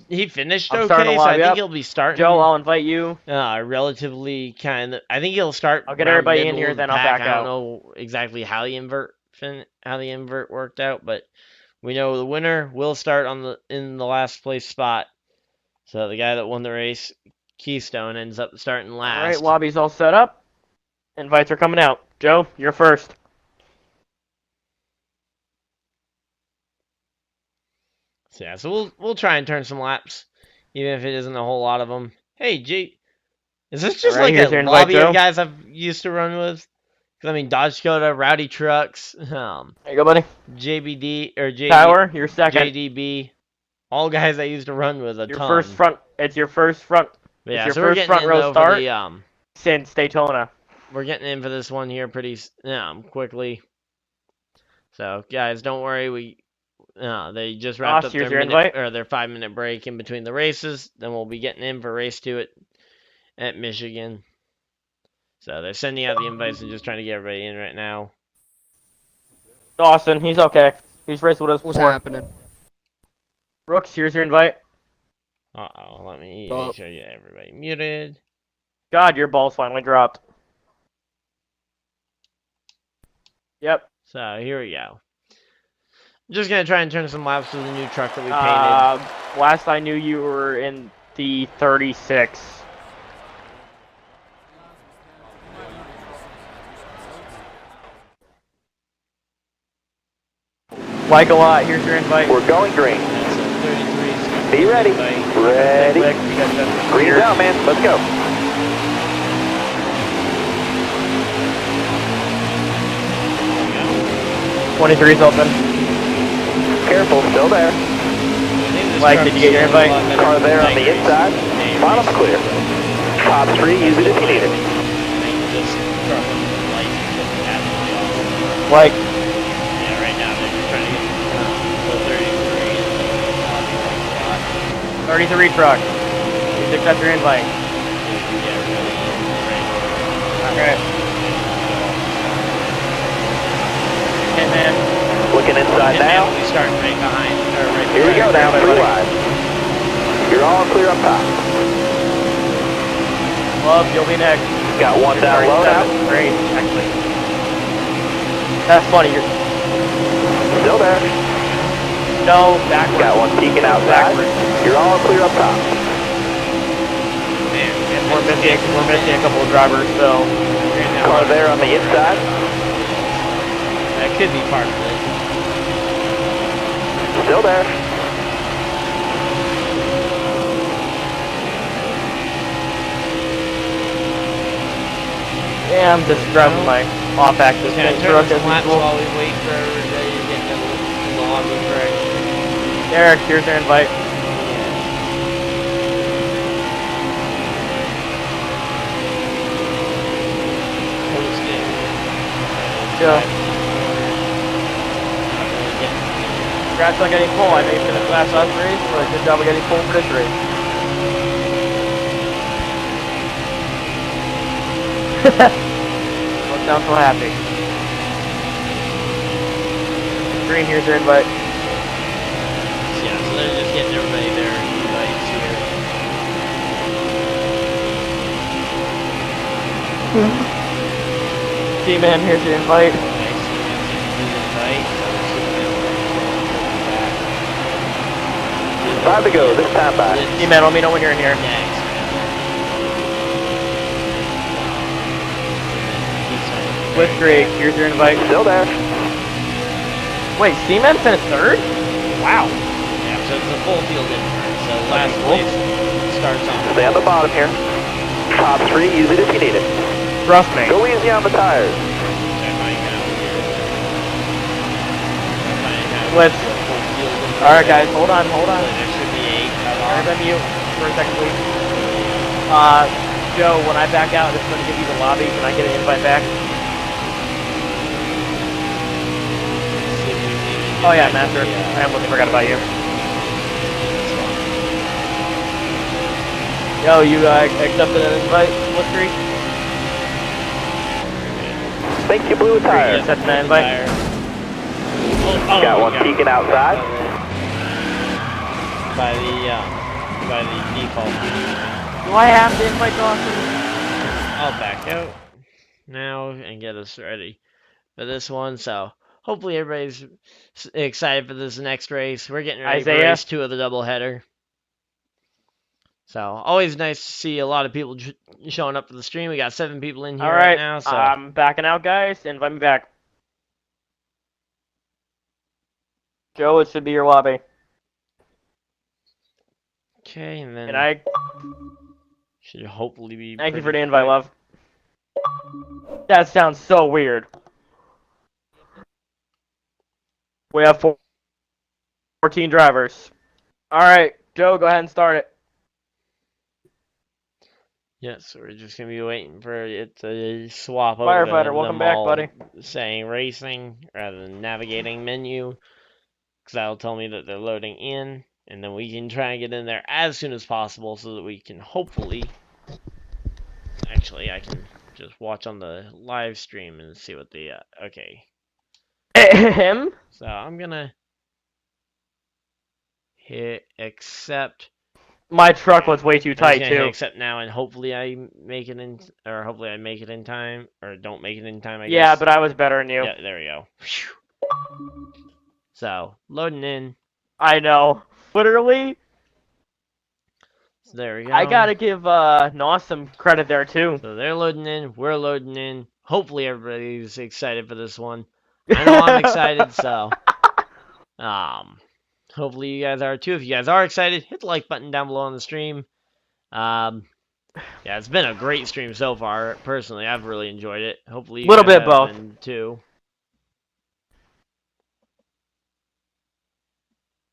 He finished okay, so I think he'll be starting. Joe, I'll invite you. Relatively kind of. I think he'll start. I'll get everybody in here, then I'll back out. I don't know exactly how he how the invert worked out, but we know the winner will start in the last place spot. So the guy that won the race, Keystone, ends up starting All right, last. lobby's all set up. Invites are coming out. Joe, you're first. So yeah, so we'll try and turn some laps, even if it isn't a whole lot of them. Hey, is this All just right, like a here's your invite, lobby of Joe. guys I've used to run with? Because I mean, Dodge Dakota, Rowdy Trucks, There you go, buddy. JBD or Tyler, you're second. JDB, all guys I used to run with a Your first ton. front. It's your first front. But It's yeah, your so we're first getting front in row though for start the since Daytona. we're getting in for this one here pretty quickly. So guys, don't worry, they just wrapped Ross, up their here's your invite. their 5 minute break in between the races. Then we'll be getting in for race 2 at Michigan. So they're sending out the invites and just trying to get everybody in right now. Dawson, he's okay. He's raced with us What's before. happening? Brooks, here's your invite. Let me Oh. make sure you get everybody muted. God, your ball's finally dropped. Yep. So here we go. I'm just gonna try and turn some laps with the new truck that we painted. Last I knew, you were in the 36. Like a lot, here's your invite. We're going green. That's a 33. Be ready. Ready. Click, because that's Green's weird. out, man. Let's go. There 23's open. Careful, still there. Mike, did you get your invite? Car there on the inside. Bottom's clear. Top 3, use it if you need it. Like, Yeah, right now they're just trying to get the 33 and the lobby spot. 33 truck. Please accept your invite. Yeah, really. Right. Okay. Hitman. Looking inside now. We start right behind. Or right Here we go behind. now, 3 wide. You're all clear up top. Love, you'll be next. Got one down low now. Great, actually. That's funny. You're Still there. no backwards. Got one peeking outside. Backwards. You're all clear up top. Man, And we're missing a couple of drivers, so Car there on the inside. that could be part of it. Still there. yeah, I'm just driving my off-axis Can I thing turn truck some as laps usual. while we wait for everybody to get in the lobby correct? Eric, here's your invite. Joe. Congrats on getting pole. I know you finished last race, but good job of getting pole for this race. Don't sound so happy. Green, here's your invite. Yeah, so they're just getting everybody their invites here. T-Man, here's your invite. Nice. Invite. 5 to go, this time back. T-Man, let me know when you're in here. Next. Blitzkrieg, here's your invite. Still there. Wait, Seaman finished third? Wow. Yeah, so it's a full field invert. So last place starts on. Stay on the bottom here. Top 3, use it if you need it. Trust me. Go easy on the tires. Blitz. Alright guys, hold on. There should be 8. Everybody mute for a second, please. Joe, when I back out, it's going to give you the lobby. Can I get an invite back? Oh yeah, Master. I almost forgot about you. Yo, you accepted an invite, Blitzkrieg? Think you blew a tire. Accepted an invite? Got one peeking outside. By the default. Do I have to invite Dawson? I'll back out now and get us ready for this one. So hopefully everybody's excited for this next race. We're getting ready for Isaiah? race 2 of the doubleheader. So always nice to see a lot of people showing up for the stream. We got 7 people in here All right right, now. So I'm backing out, guys. Invite me back. Joe, it should be your lobby. okay, and then And I should hopefully be. thank you for pretty the invite, quick. love. That sounds so weird. We have 14 drivers. All right, Joe, go ahead and start it. Yes, so we're just gonna be waiting for it to swap over to Firefighter, welcome them back, all buddy. saying racing rather than navigating menu, because that'll tell me that they're loading in, and then we can try and get in there as soon as possible so that we can hopefully. Actually, I can just watch on the live stream and see what the okay. Him? So I'm gonna hit accept. My truck was way too I'm just tight gonna hit too. accept now, and hopefully I make it in, or hopefully I make it in time, or don't make it in time. I Yeah, guess. but I was better than you. Yeah, there we go. So loading in. I know. Literally, So there we go. I gotta give Nos some credit there too. So they're loading in. We're loading in. Hopefully everybody's excited for this one. I know I'm excited. So hopefully you guys are too. If you guys are excited, hit the like button down below on the stream. Yeah, it's been a great stream so far. Personally, I've really enjoyed it. Hopefully you Little guys bit have both. been too.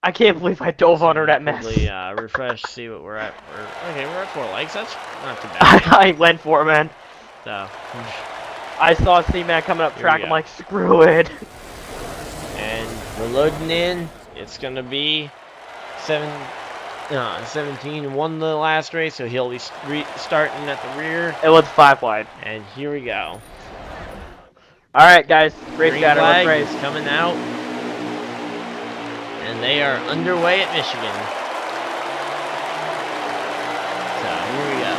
I can't believe I dove under that mess. Hopefully, refresh, see what we're at. Okay, we're at 4 likes. That's not too bad. I went for it, man. So, I saw C-Man coming up Here track. we I'm go. like, screw it. and we're loading in. It's gonna be 17 won the last race, so he'll be starting at the rear. It was 5 wide. And here we go. All right, guys. Race Green batter. Let's flag race. is coming out. And they are underway at Michigan. So here we go.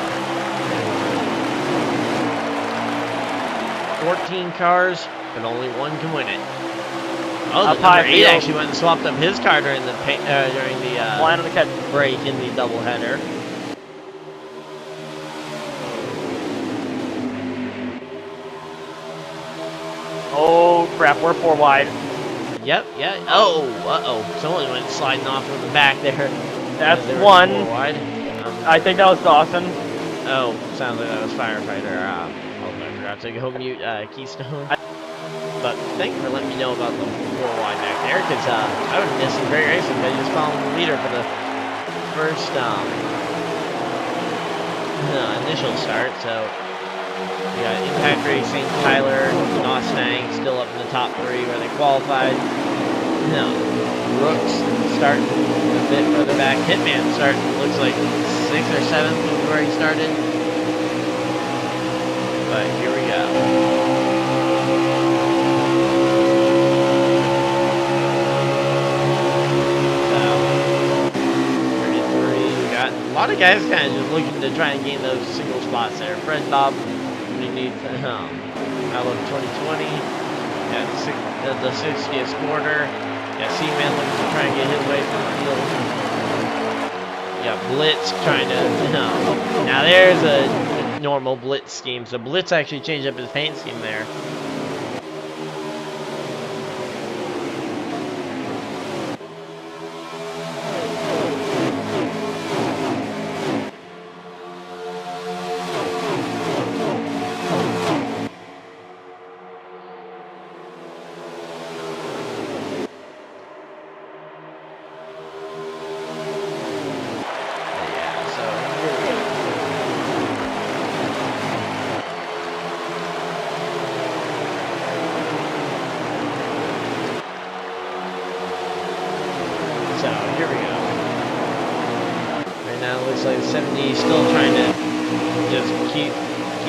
14 cars, but only one can win it. Oh, Up the number high 8 field. actually went and swapped up his car during the Line on the catch. break in the doubleheader. Oh crap, we're 4 wide. Yep, yeah. Oh, uh-oh. Someone went sliding off from the back there. That's They were 1. 4 wide. I think that was Dawson. Oh, sounds like that was firefighter. I forgot to go mute Keystone. But thank you for letting me know about the 4 wide back there, because I would have missed some great racing if I just followed the leader for the first initial start. So we got Impact Racing, Tyler, Mustang still up in the top 3 where they qualified. No, Brooks starting a bit further back. Hitman starting, looks like 6th or 7th where he started. But here we go. So, 33, we got a lot of guys kind of just looking to try and gain those single spots there. Fred Bob underneath Outlook 2020. Got the 60th quarter. Got C-Man looking to try and get his way from the field. You got Blitz trying to, now there's a normal Blitz scheme. So Blitz actually changed up his paint scheme there. So here we go. Right now it looks like 70 still trying to just keep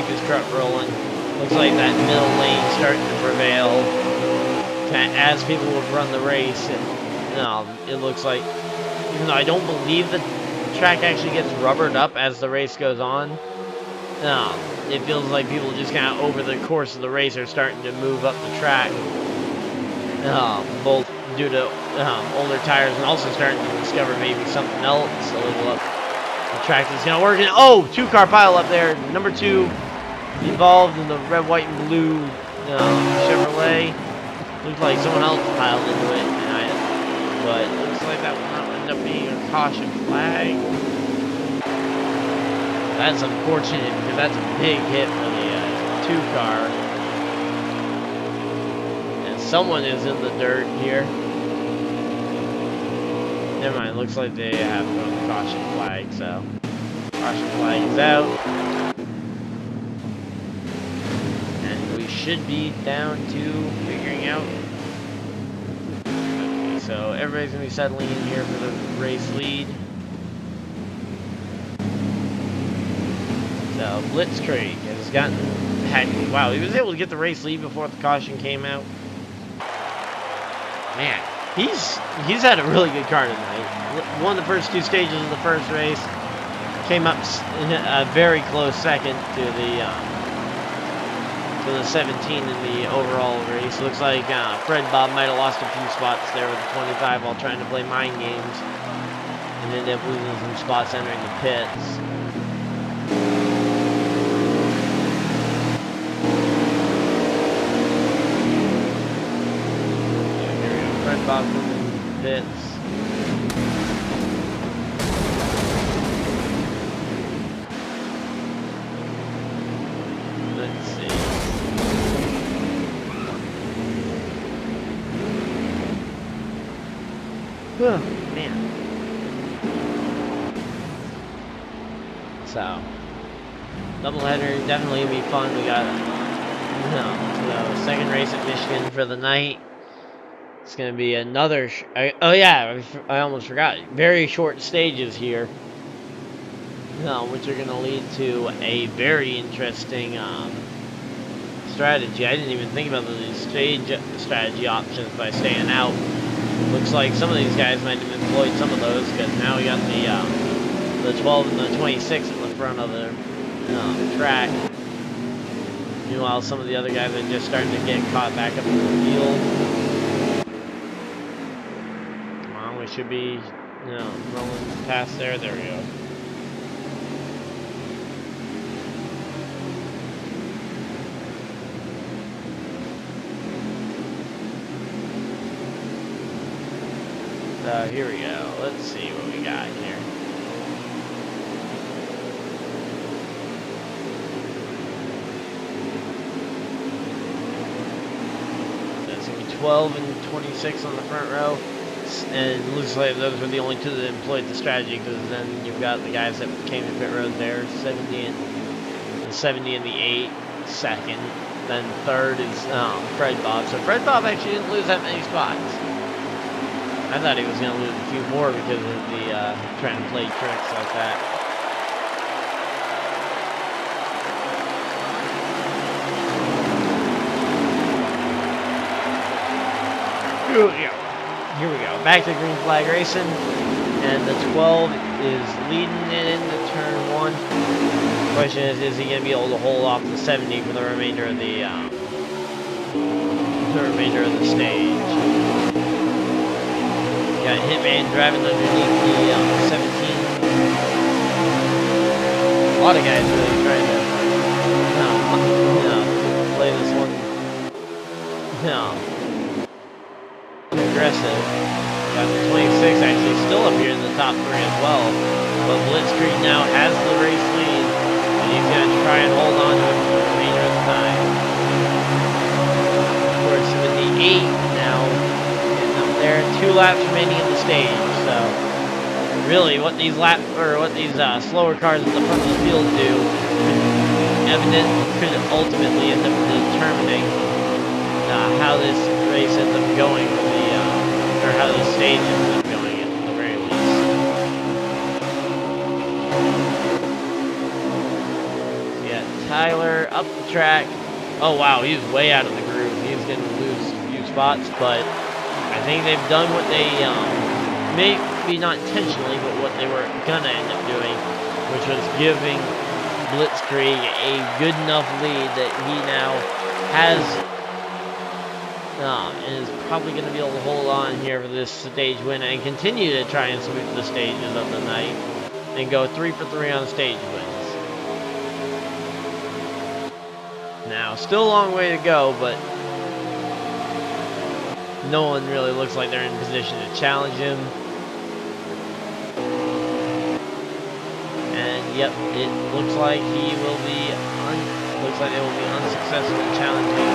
his truck rolling. Looks like that middle lane starting to prevail as people would run the race. And it looks like, even though I don't believe the track actually gets rubbered up as the race goes on, it feels like people just kind of over the course of the race are starting to move up the track. both due to older tires and also starting to discover maybe something else a little up the track that's going to work. And, oh, two-car pile up there. Number 2 involved in the red, white, and blue Chevrolet. Looks like someone else piled into it, but it looks like that will not end up being a caution flag. That's unfortunate because that's a big hit for the 2-car. And someone is in the dirt here. Never mind, looks like they have thrown the caution flag, so caution flag is out. And we should be down to figuring out. Okay, so everybody's going to be settling in here for the race lead. So Blitzkrieg has wow, he was able to get the race lead before the caution came out. Man, he's had a really good car tonight. Won the first 2 stages of the first race. Came up a very close second to the 17 in the overall race. Looks like Fred Bob might have lost a few spots there with the 25 while trying to play mind games, and ended up losing some spots entering the pits. Bob moving pits. Let's see. Oh, man. So, doubleheader definitely gonna be fun. We got the second race at Michigan for the night. It's going to be another... oh, yeah, I almost forgot. Very short stages here. Which are going to lead to a very interesting strategy. I didn't even think about the stage strategy options by staying out. Looks like some of these guys might have employed some of those, because now we got the 12 and the 26 in the front of the track. Meanwhile, some of the other guys are just starting to get caught back up in the field. Should be, rolling past there. There we go. Here we go. Let's see what we got here. That's going to be 12 and 26 on the front row. And it looks like those were the only 2 that employed the strategy, because then you've got the guys that came to pit road there, 70 and the 8 second. Then third is Fred Bob. So Fred Bob actually didn't lose that many spots. I thought he was going to lose a few more because of the trying to play tricks like that. Here we go. Back to green flag racing, and the 12 is leading it into turn 1. The question is he going to be able to hold off the 70 for the remainder of the stage? Got Hitman driving underneath the 17. A lot of guys really trying to play this one. Aggressive. Got the 26 actually still up here in the top 3 as well. But Blitzkrieg now has the race lead, and he's going to try and hold on to it for the remainder of the time. Of course, with the 8 now getting up there, 2 laps remaining in the stage. So really, what these slower cars at the front of the field do could ultimately end up determining how this race ends up going, or how the stage ends up going at the very least. So yeah, Tyler up the track. Oh wow, he's way out of the groove. He's going to lose a few spots, but I think they've done what they, maybe not intentionally, but what they were going to end up doing, which was giving Blitzkrieg a good enough lead that he now has and is probably going to be able to hold on here for this stage win and continue to try and sweep the stages of the night and go 3 for 3 on stage wins. Now, still a long way to go, but no one really looks like they're in position to challenge him. And yep, it looks like he will be they will be unsuccessful in challenging him.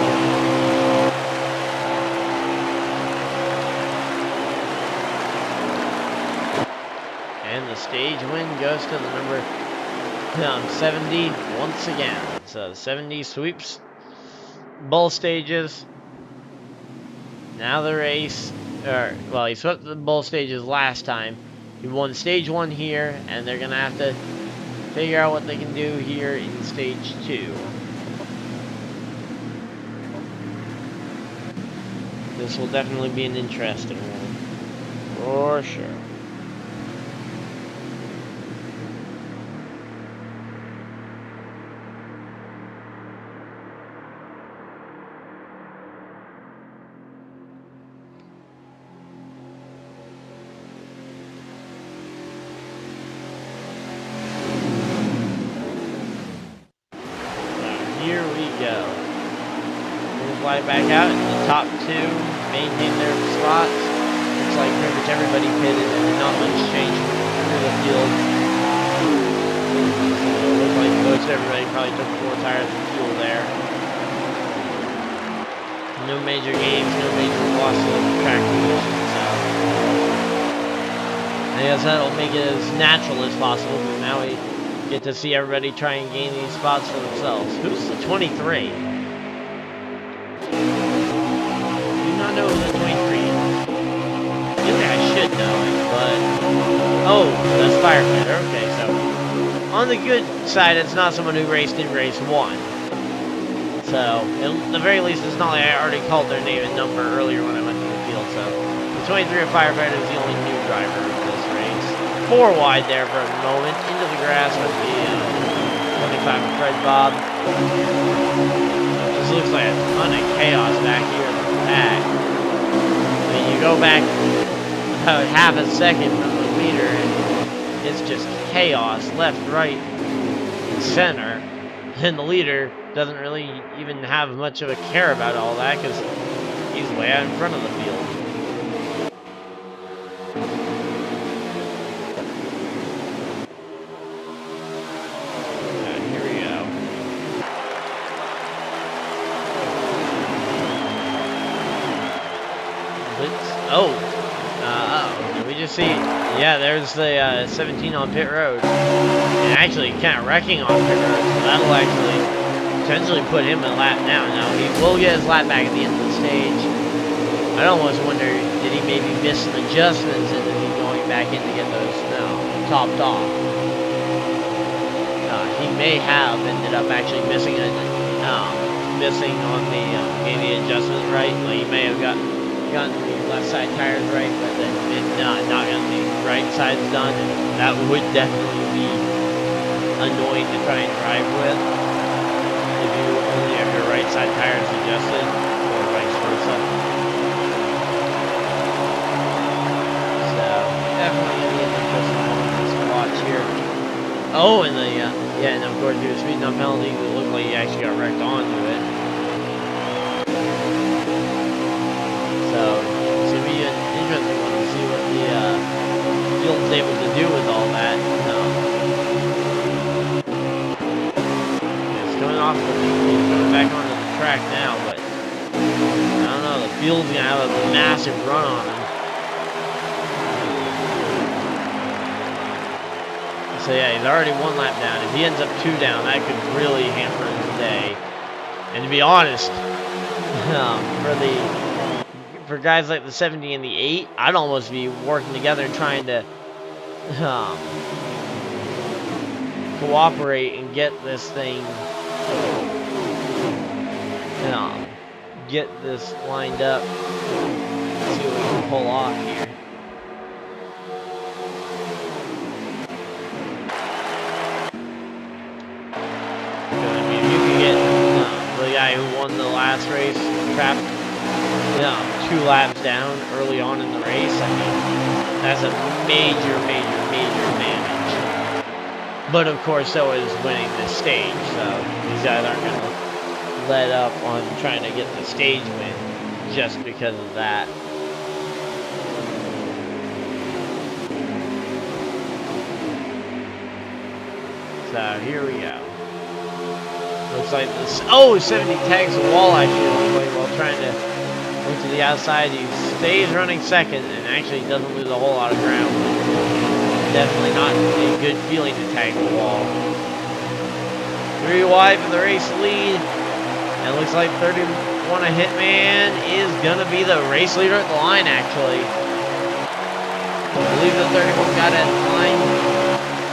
And the stage win goes to the number 70 once again. So 70 sweeps both stages. Now the race, well, he swept the both stages last time. He won stage 1 here, and they're gonna have to figure out what they can do here in stage 2. This will definitely be an interesting one, for sure. Here we go. We'll fly back out. The top 2 maintain their spots. Looks like pretty much everybody pitted and not much change through the field. So it looks like most everybody probably took 4 tires of fuel there. No major gains, no major loss of track position. So I guess that'll make it as natural as possible. But now we get to see everybody try and gain these spots for themselves. Who's the 23? Do not know who the 23 is. I feel like I should know it, but... Oh, that's firefighter. Okay, so... On the good side, it's not someone who raced in race 1. So, at the very least, it's not like I already called their name and number earlier when I went to the field, so... The 23 of firefighter is the only new driver of this race. 4 wide there for a moment, into the grass with the 25 of Fred Bob. This looks like a ton of chaos back here in the back. I mean, you go back about half a second from the leader, and it's just chaos left, right, and center. And the leader doesn't really even have much of a care about all that because he's way out in front of the field. We just see, yeah, there's the 17 on pit road, and actually kind of wrecking on pit road, so that'll actually potentially put him a lap down. Now, he will get his lap back at the end of the stage. I'd almost wonder, did he maybe miss some adjustments, and is he going back in to get those, topped off? He may have ended up actually missing on the, getting the adjustments right. Like, he may have gotten the left side tires right, but then not gotten the right sides done, and that would definitely be annoying to try and drive with if you only have your right side tires adjusted, or vice versa. So definitely gonna be an interesting moment to watch here. Oh, and the and of course he was speeding on penalty. It looked like he actually got wrecked onto it. So, it's going to be an interesting one to see what the field's able to do with all that. It's coming off, he's coming back onto the track now, but I don't know, the field's going to have a massive run on him. So yeah, he's already 1 lap down. If he ends up 2 down, that could really hamper his day. And to be honest, for guys like the 70 and the 8, I'd almost be working together and trying to cooperate and get this thing, get this lined up. Let's see what we can pull off here. Because, I mean, you can get the guy who won the last race trapped 2 laps down early on in the race, I mean, that's a major, major, major advantage. But of course, so is winning this stage. So these guys aren't going to let up on trying to get the stage win just because of that. So here we go. Looks like this. Oh, 70 tags the wall actually while trying to look to the outside. He stays running second and actually doesn't lose a whole lot of ground. Definitely not a good feeling to tag the wall. 3 wide for the race lead. And it looks like 31 a Hitman is going to be the race leader at the line actually. I believe the 31 got at the line.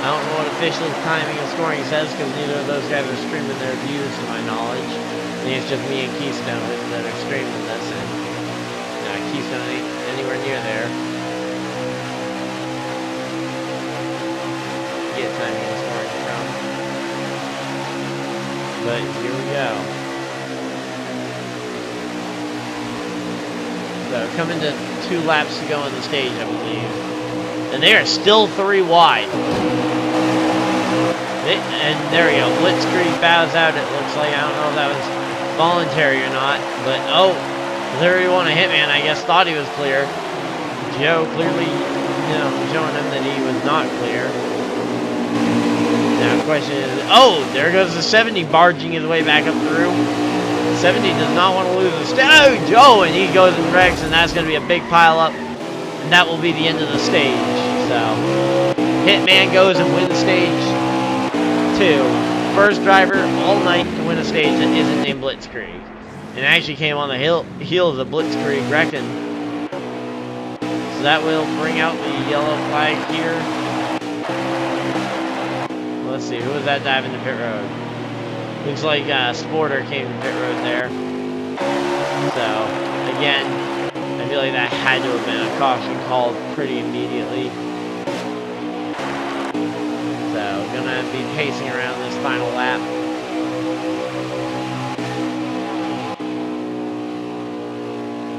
I don't know what official timing and scoring says because neither of those guys are streaming their views to my knowledge. I think it's just me and Keystone that are streaming this, and Keystone ain't anywhere near there. Get timing and scoring from. But here we go. So coming to 2 laps to go on the stage, I believe. And they are still 3 wide. And there we go. Blitzkrieg bows out, it looks like. I don't know if that was voluntary or not. But, oh, 31 a Hitman, I guess, thought he was clear. Joe clearly, showing him that he was not clear. Now the question is, oh, there goes the 70 barging his way back up through. 70 does not want to lose the stage. Oh, and he goes and wrecks, and that's going to be a big pile up. And that will be the end of the stage. So, Hitman goes and wins stage 2. First driver all night to win a stage that isn't named Blitzkrieg. And actually came on the heels of Blitzkrieg wrecking. So that will bring out the yellow flag here. Let's see, who was that diving to pit road? Looks like Sporter came to pit road there. So, again, I feel like that had to have been a caution called pretty immediately. So, gonna be pacing around this final lap.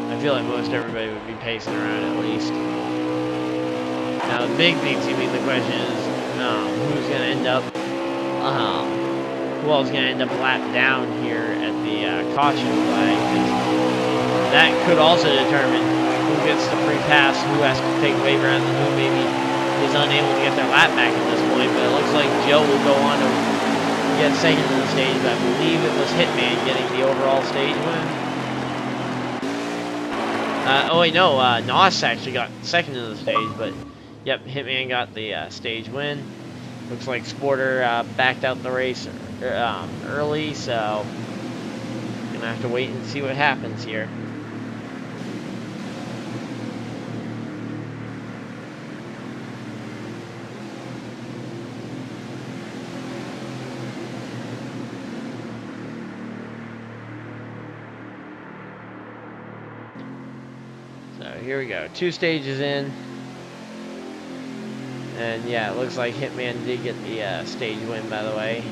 I feel like most everybody would be pacing around at least. Now, the big thing to me, the question is, who's gonna end up, who else is gonna end up lap down here at the caution flag? That could also determine who gets the free pass, who has to take way around, and who maybe is unable to get their lap back at this point. But it looks like Joe will go on to get second in the stage, but I believe it was Hitman getting the overall stage win. Oh wait, no, Nos actually got second in the stage, but yep, Hitman got the stage win. Looks like Sporter backed out the race early, so gonna have to wait and see what happens here. So here we go, 2 stages in. And yeah, it looks like Hitman did get the stage win, by the way.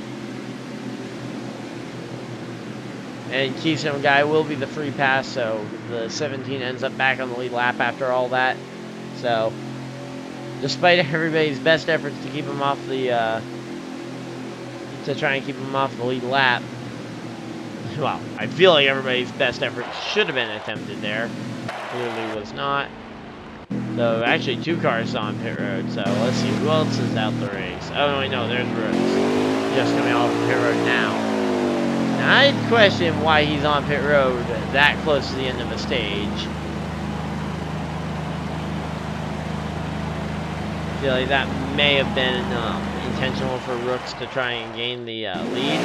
And Keystone Guy will be the free pass, so the 17 ends up back on the lead lap after all that. So, despite everybody's best efforts to keep him off the, to try and keep him off the lead lap, well, I feel like everybody's best efforts should have been attempted there. Clearly was not. So, actually 2 cars on pit road, so let's see who else is out the race. Oh, wait, no, there's Brooks. Just coming off pit road now. Now, I'd question why he's on pit road that close to the end of a stage. I feel like that may have been intentional for Rooks to try and gain the lead.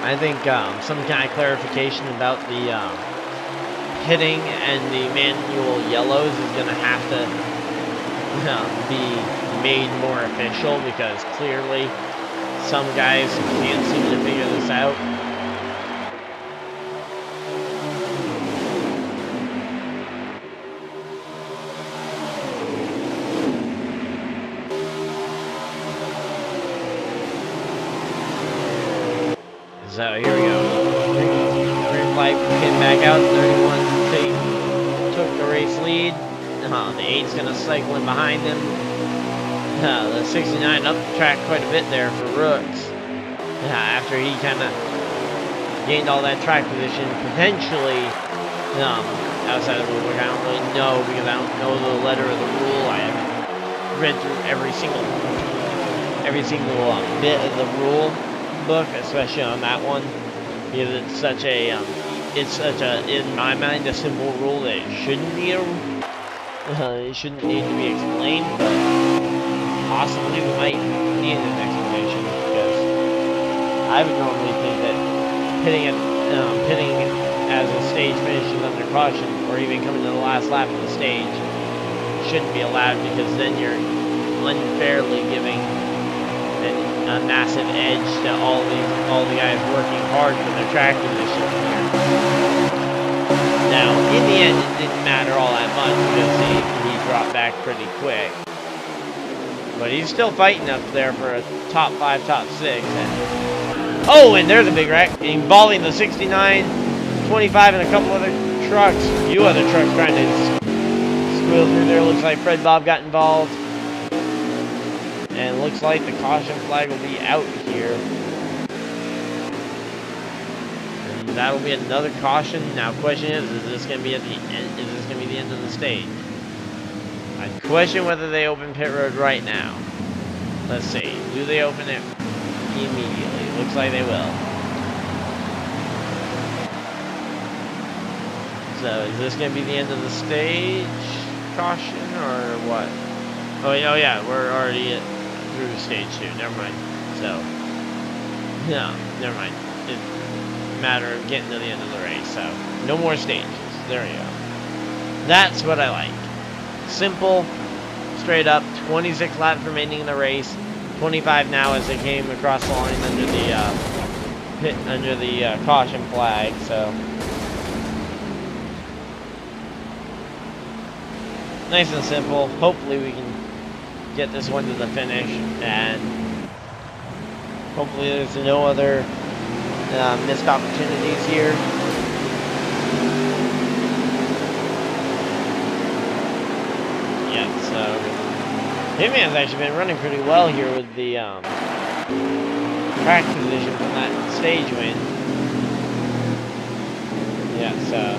I think some kind of clarification about the hitting and the manual yellows is going to have to be made more official, because clearly some guys can't seem to figure this out. So here we go. Green flag came back out. 31 took the race lead. The 8's gonna cycle in behind him. The 69 up the track quite a bit there for Rooks. After he kind of gained all that track position, potentially outside of the rule book. I don't really know because I don't know the letter of the rule. I haven't read through every single bit of the rule book, especially on that one, because it's such a in my mind a simple rule that it shouldn't be it shouldn't need to be explained, but possibly we might need an explanation because I would normally think that pitting as a stage finishes under caution, or even coming to the last lap of the stage, shouldn't be allowed, because then you're unfairly giving a massive edge to all the guys working hard for their track position. Now, in the end, it didn't matter all that much because he dropped back pretty quick. But he's still fighting up there for a top 5, top 6. And there's a big wreck, involving the 69, 25, and a couple other trucks. A few other trucks trying to squeal through there. Looks like Fred Bob got involved. And looks like the caution flag will be out here. And that'll be another caution. Now, question is this going to be at the end? Is this going to be the end of the stage? I question whether they open pit road right now. Let's see. Do they open it immediately? Looks like they will. So, is this going to be the end of the stage caution or what? Oh yeah, we're already through stage 2. Never mind. So, no, never mind. It's a matter of getting to the end of the race. So, no more stages. There we go. That's what I like. Simple, straight up. 26 laps remaining in the race. 25 now as they came across the line under the caution flag. So, nice and simple. Hopefully we can get this one to the finish, and hopefully there's no other missed opportunities here. Yeah, so Hitman's actually been running pretty well here with the track position from that stage win. Yeah, so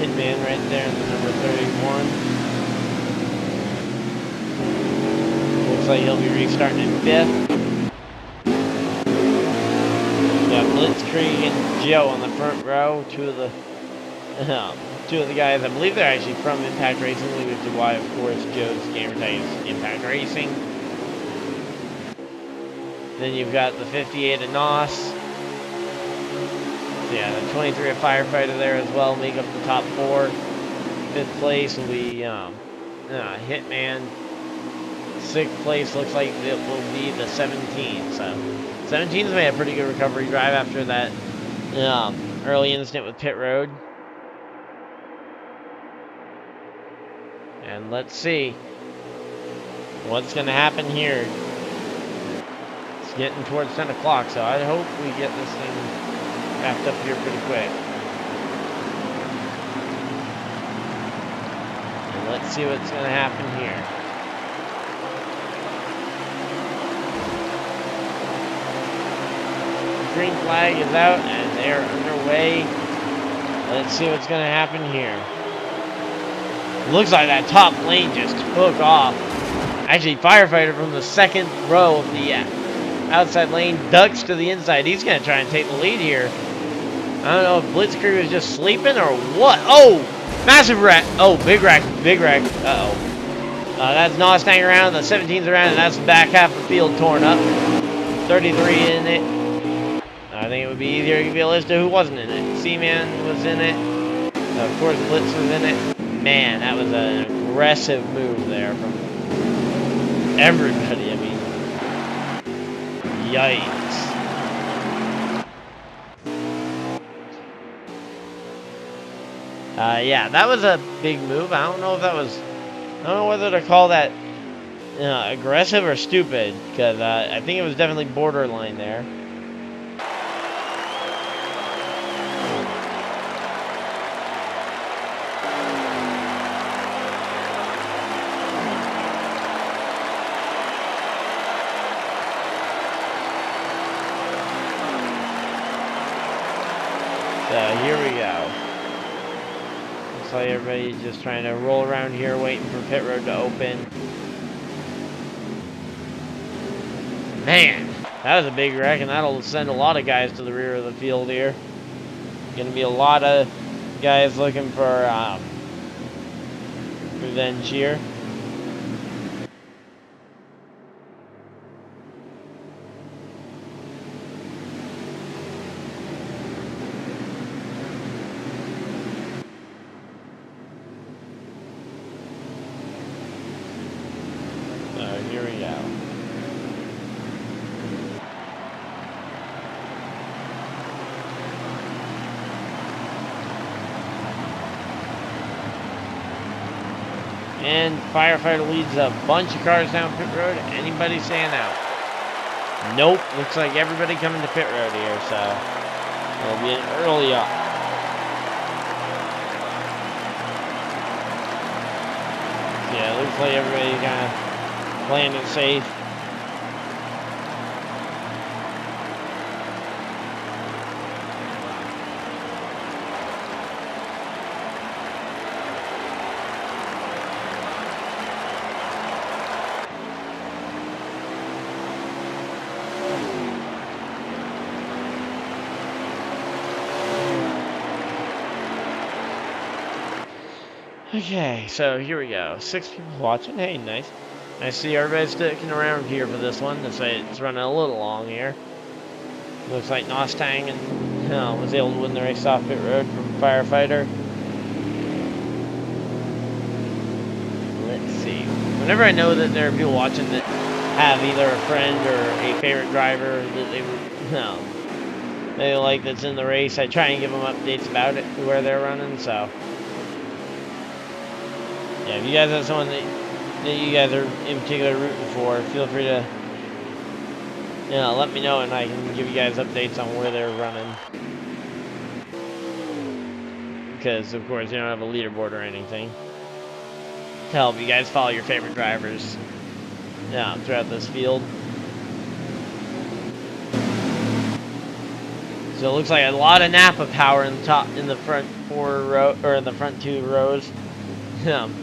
Hitman right there in the number 31. Looks like he'll be restarting in 5th. Yeah, Blitzkrieg and Joe on the front row. Two of the guys, I believe they're actually from Impact Racing, which is why, of course, Joe's gamer tag is Impact Racing. Then you've got the 58 of NOS. Yeah, the 23 of Firefighter there as well, make up the top 4. 5th place will be Hitman. 6th place looks like it will be the 17. So 17's made a pretty good recovery drive after that early incident with pit road. And let's see what's going to happen here. It's getting towards 10 o'clock, so I hope we get this thing wrapped up here pretty quick. And let's see what's going to happen here. Green flag is out and they're underway. Let's see what's going to happen here. Looks like that top lane just took off. Actually, Firefighter from the 2nd row of the outside lane ducks to the inside. He's going to try and take the lead here. I don't know if Blitzkrieg was just sleeping or what. Oh, massive wreck. Oh, big wreck, big wreck. Uh-oh. That's NOS hanging around. The 17's around, and that's the back half of the field torn up. 33 in it. I think it would be easier to give you a list of who wasn't in it. Seaman was in it. Of course, Blitz was in it. Man, that was an aggressive move there from everybody. I mean, yikes. Yeah, that was a big move. I don't know if that was... I don't know whether to call that aggressive or stupid, because I think it was definitely borderline there. So here we go. Looks like everybody's just trying to roll around here, waiting for pit road to open. Man, that was a big wreck, and that'll send a lot of guys to the rear of the field here. Gonna be a lot of guys looking for revenge here. So here we go. And firefighter leads a bunch of cars down pit road. Anybody staying out? Nope. Looks like everybody coming to pit road here, so it'll be an early up. Yeah, it looks like everybody kind of playing it safe. Okay, so here we go. 6 people watching. Hey, nice. I see everybody's sticking around here for this one. That's why it's running a little long here. Looks like Mustang and was able to win the race off pit road from firefighter. Let's see. Whenever I know that there are people watching that have either a friend or a favorite driver that they like that's in the race, I try and give them updates about it, where they're running. So yeah, if you guys have someone that you guys are in particular rooting for, feel free to let me know, and I can give you guys updates on where they're running. Because of course you don't have a leaderboard or anything to help you guys follow your favorite drivers throughout this field. So it looks like a lot of Napa power in the front in the front 2 rows.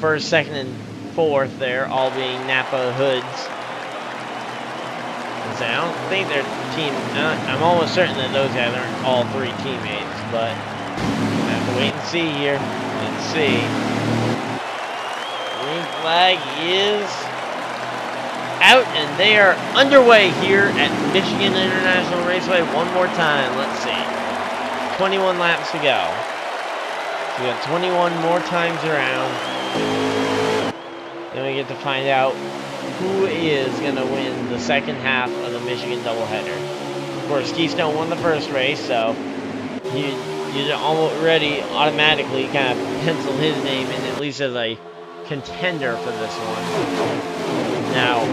First, second, and fourth there, all being Napa hoods. So I don't think they're team. I'm almost certain that those guys aren't all 3 teammates, but I have to wait and see here. Let's see. Green flag is out, and they are underway here at Michigan International Raceway one more time. Let's see. 21 laps to go. We got 21 more times around. Then we get to find out who is going to win the second half of the Michigan doubleheader. Of course, Keystone won the first race, so you already automatically kind of pencil his name in, at least as a contender for this one. Now,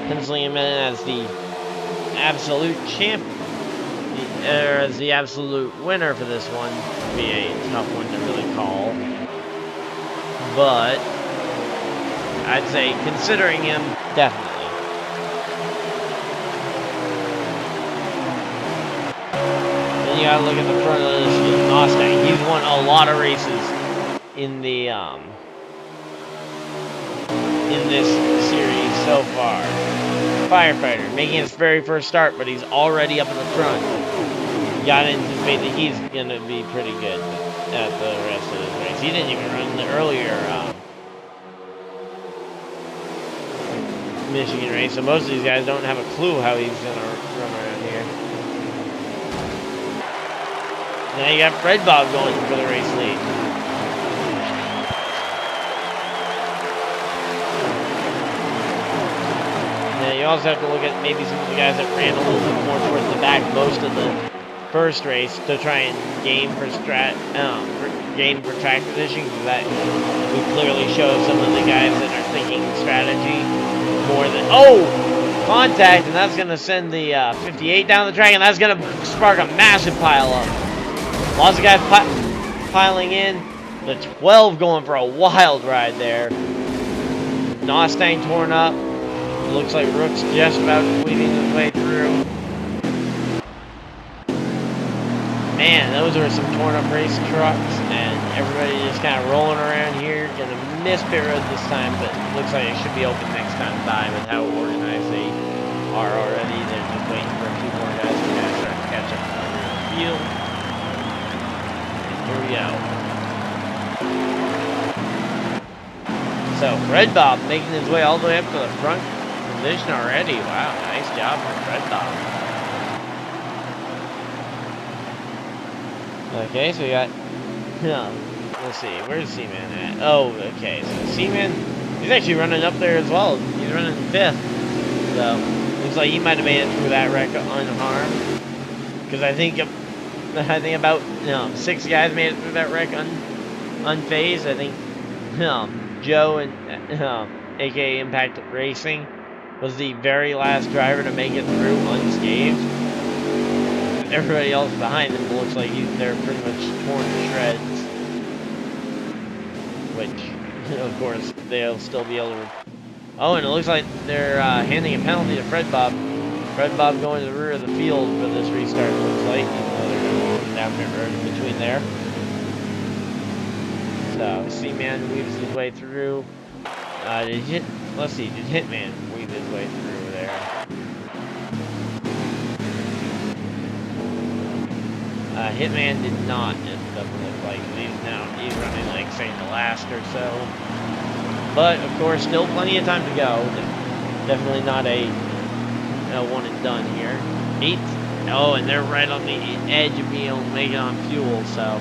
penciling him in as the absolute champ, or as the absolute winner for this one would be a tough one to really call. But I'd say, considering him, definitely. Then you gotta look at the front of this Mustang. He's won a lot of races in the in this series so far. Firefighter making his very first start, but he's already up in the front. You gotta anticipate that he's gonna be pretty good at the rest of this race. He didn't even run the earlier Michigan race, so most of these guys don't have a clue how he's gonna run around here. Now you got Fred Bob going for the race lead. Now you also have to look at maybe some of the guys that ran a little bit more towards the back most of the first race to try and game for track position, because that would clearly show some of the guys that are thinking strategy more than contact, and that's gonna send the 58 down the track, and that's gonna spark a massive pile up. Lots of guys piling in. The 12 going for a wild ride there. Mustang torn up. Looks like Rook's just about weaving his way through. man, those were some torn up race trucks, and everybody just kind of rolling around here. Gonna miss pit road this time, but it looks like it should be open next time by with how organized they are already. They're just waiting for a few more guys to kind of start to catch up under the field. And here we go. So, Red Bob making his way all the way up to the front position already. Wow, nice job from Red Bob. Okay, so we got, let's see, where's C-Man at? Oh, okay, so C-Man, he's actually running up there as well. He's running 5th. So, looks like he might have made it through that wreck unharmed. Because I think about 6 guys made it through that wreck unfazed. I think Joe and aka Impact Racing was the very last driver to make it through unscathed. Everybody else behind him looks like they're pretty much torn to shreds. Which, of course, they'll still be able to. Oh, and it looks like they're handing a penalty to Fred Bob. Fred Bob going to the rear of the field for this restart, it looks like, even though they're going to put down pit road in between there. So, C-Man weaves his way through. Let's see, did Hitman weave his way through there? Hitman did not, it doesn't look like. He's running like, say, the last or so. But, of course, still plenty of time to go. Definitely not a one and done here. 8th. Oh, and they're right on the edge of being able to make it on fuel, so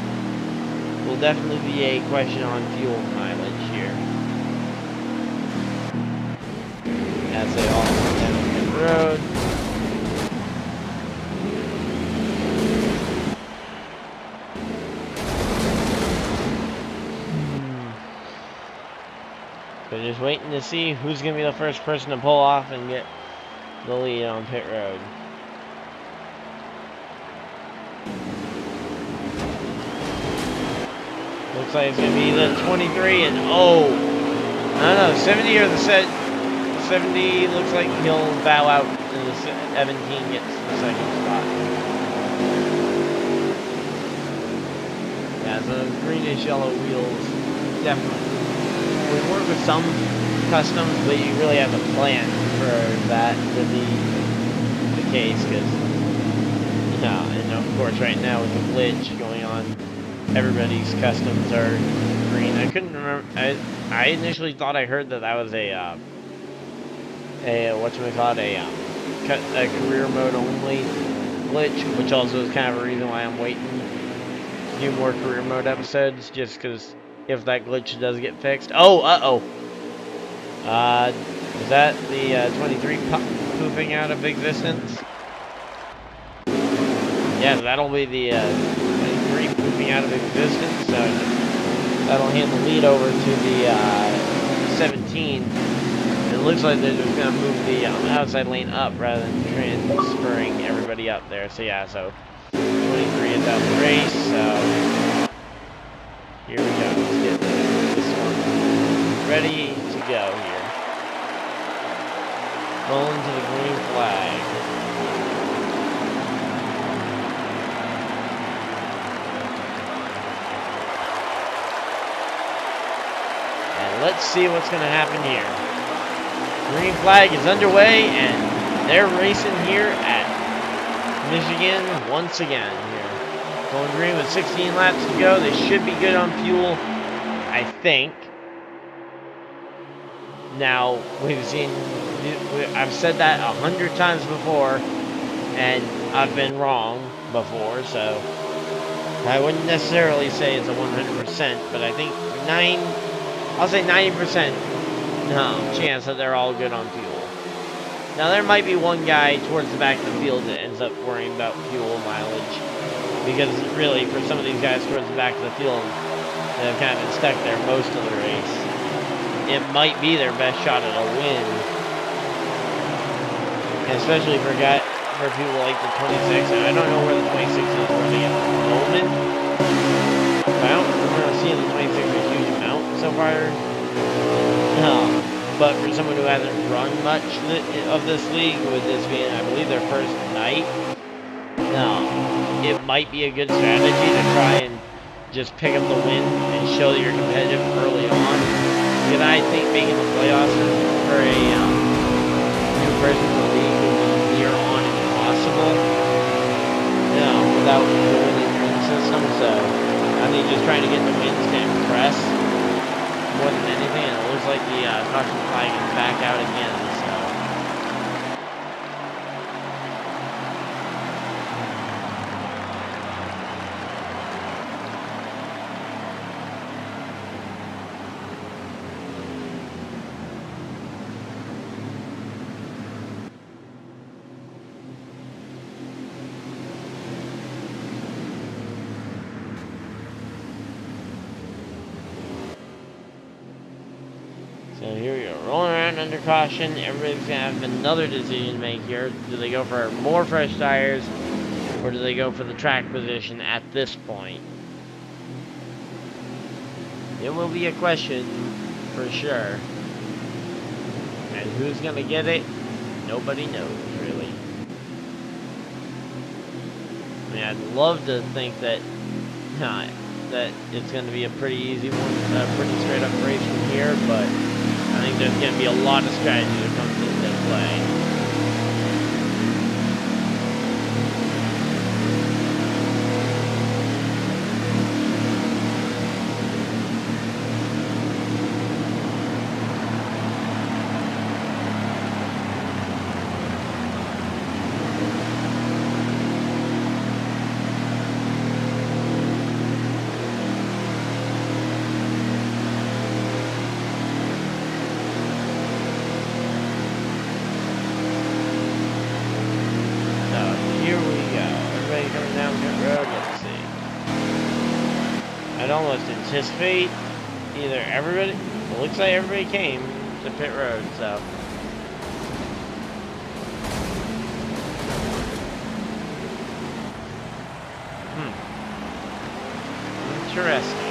will definitely be a question on fuel mileage here. As they all come down the road. So just waiting to see who's going to be the first person to pull off and get the lead on pit road. Looks like it's going to be the 23 and oh, I don't know, 70 or the 70 looks like he'll bow out and the 17 gets the second spot. Yeah, so greenish yellow wheels, definitely. We work with some customs, but you really have to plan for that to be the case, because, and of course right now with the glitch going on, everybody's customs are green. I couldn't remember, I initially thought I heard that was a career mode only glitch, which also is kind of a reason why I'm waiting to do more career mode episodes, just because if that glitch does get fixed. Oh, is that the 23 pooping out of existence? Yeah, that'll be the 23 pooping out of existence, so that'll hand the lead over to the 17. It looks like they're just going to move the outside lane up rather than transferring everybody up there. So yeah, so 23 is out the race, so here we go. Let's get this one ready to go here. Rolling to the green flag. And let's see what's going to happen here. Green flag is underway, and they're racing here at Michigan once again here. Going green with 16 laps to go. They should be good on fuel, I think. Now, I've said that 100 times before, and I've been wrong before, so I wouldn't necessarily say it's a 100%, but I think I'll say 90% chance that they're all good on fuel. Now, there might be one guy towards the back of the field that ends up worrying about fuel mileage, because really, for some of these guys towards the back of the field, they've kind of been stuck there most of the race. It might be their best shot at a win, and especially for people like the 26. And I don't know where the 26 is running at the moment. I don't remember seeing the 26 a huge amount so far. But for someone who hasn't run much of this league, with this being, I believe, their first night, it might be a good strategy to try and just pick up the win and show that you're competitive early on. Because I think making the playoffs for a new person in the league would be near on impossible. Without the winning win system. So I think just trying to get the wins to impress more than anything. And it looks like the caution flag is back out again. So here we go, rolling around under caution. Everybody's gonna have another decision to make here. Do they go for more fresh tires, or do they go for the track position at this point? It will be a question for sure. And who's gonna get it? Nobody knows, really. I mean, I'd love to think that that it's gonna be a pretty easy one, a pretty straight up race from here, but I think there's going to be a lot of strategy that comes into play. I'd almost anticipate either everybody, it looks like everybody came to pit road, so. Interesting.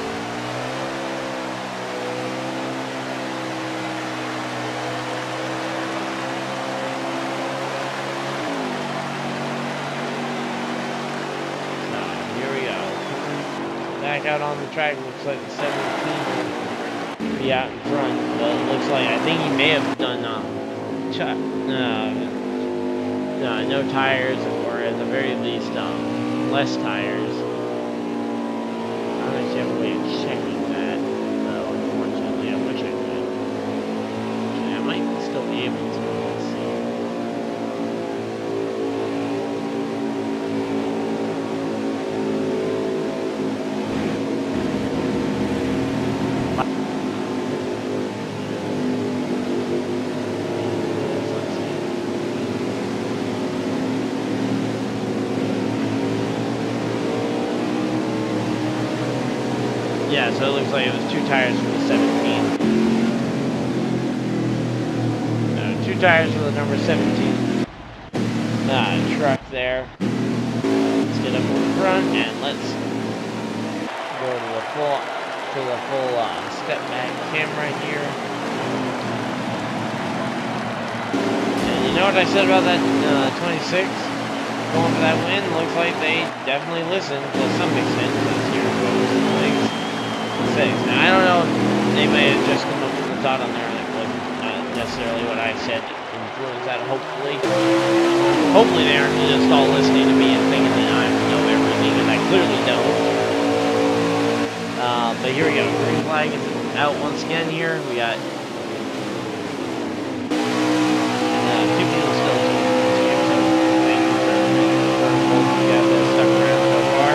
Out on the track, looks like the 17 will be out in front, but it looks like, I think he may have done no tires, or at the very least less tires. I don't actually have a way of checking that, though, unfortunately. I wish I could. Actually, I might still be able to. Let's see. Yeah, so it looks like it was 2 tires for the 17. No, 2 tires for the number 17 truck there. Let's get up in the front and let's go to the full step back camera here. And you know what I said about that 26 going for that win? Looks like they definitely listened to some extent. Because here goes the legs. Now, I don't know if they may have just come up with a thought on there that wasn't necessarily what I said influenced that, hopefully. Hopefully they aren't just all listening to me and thinking that I know everything, and I clearly don't. But here we go, green flag is out once again here. We got 2 people still thank you for you guys that stuck around so far.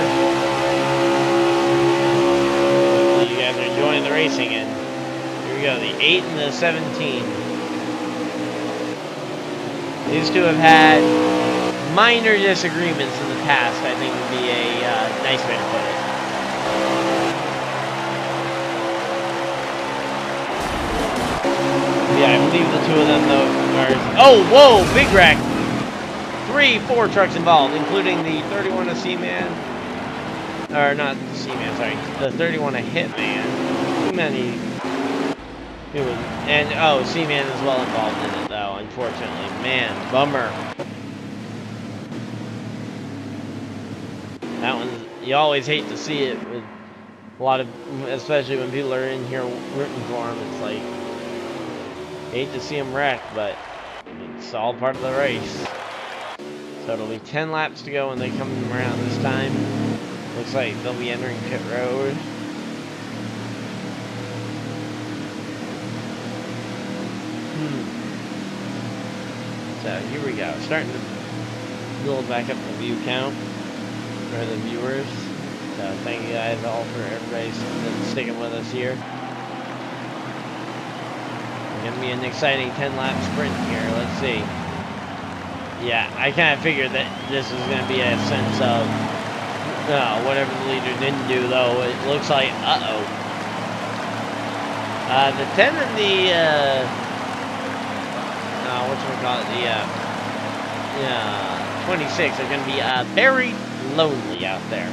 Enjoying the racing, and here we go, the 8 and the 17. These two have had minor disagreements in the past, I think would be a nice way to put it. Yeah, I believe the 2 of them though are, oh, whoa, big wreck. 4 trucks involved, including the 31 of Seaman. Or not the Seaman, sorry. The 31 a Hitman. Too many. And, oh, Seaman is well involved in it, though, unfortunately. Man, bummer. That one's, you always hate to see it with a lot of, especially when people are in here rooting for them. It's like, hate to see them wreck, but it's all part of the race. So it'll be 10 laps to go when they come around this time. Looks like they'll be entering pit road. So here we go, starting to build back up the view count for the viewers. So thank you guys all for everybody sticking with us here. It's gonna be an exciting 10-lap sprint here. Let's see. Yeah, I kind of figured that this was gonna be a sense of whatever the leader didn't do, though. It looks like the 10 and the whatchamacallit, the 26 are going to be very lonely out there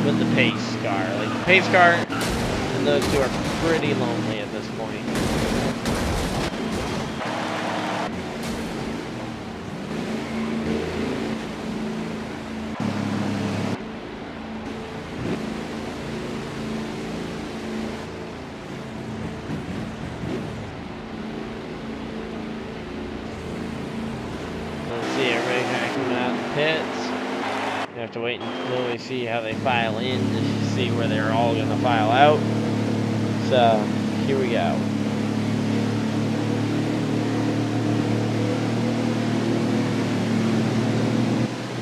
with the pace car. Like, the pace car and those two are pretty lonely at this point. Pits. You have to wait until we see how they file in to see where they're all going to file out. So, here we go.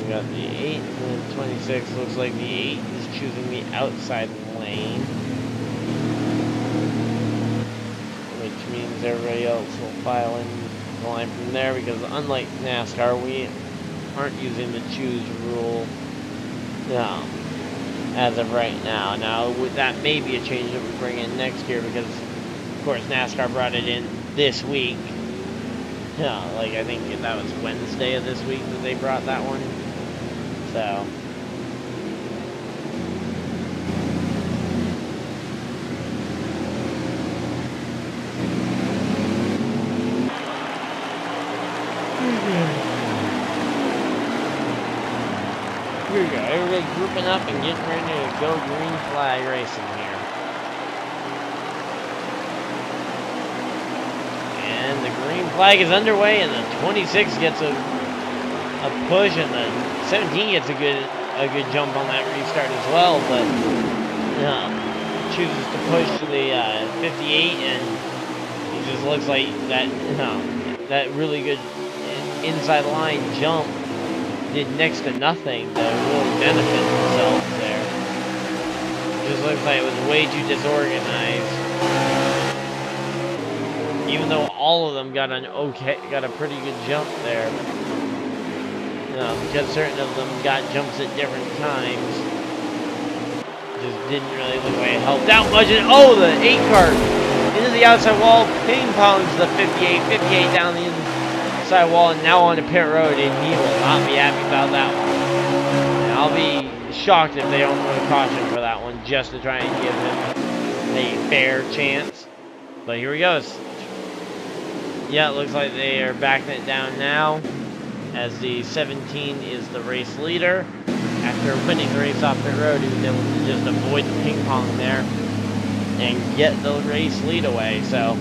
We got the 8 and the 26. Looks like the 8 is choosing the outside lane, which means everybody else will file in the line from there, because unlike NASCAR, we aren't using the choose rule as of right now. Now, that may be a change that we bring in next year, because of course NASCAR brought it in this week. Like, I think that was Wednesday of this week that they brought that one. So here we go, everybody grouping up and getting ready to go green flag racing here. And the green flag is underway, and the 26 gets a push, and the 17 gets a good jump on that restart as well, but chooses to push to the 58, and he just looks like that that really good inside line jump did next to nothing to really benefit himself there. Just looks like it was way too disorganized. Even though all of them got a pretty good jump there. Because certain of them got jumps at different times. Just didn't really look like it helped out much. And oh, the 8 car into the outside wall, ping pongs the 58 down the inside wall, and now on to pit road, and he will not be happy about that one. And I'll be shocked if they don't throw a caution for that one, just to try and give him a fair chance. But here he goes. Yeah, it looks like they are backing it down now, as the 17 is the race leader. After winning the race off pit road, he was able to just avoid the ping pong there and get the race lead away. So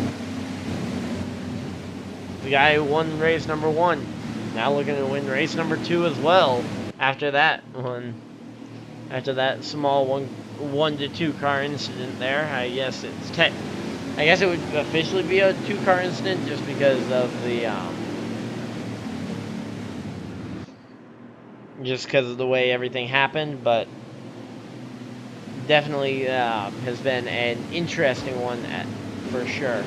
the guy who won race number 1 now looking to win race number 2 as well. After that one, after that small 1 to 2 car incident there, I guess it would officially be a 2-car incident, just because of the the way everything happened, but definitely has been an interesting one for sure.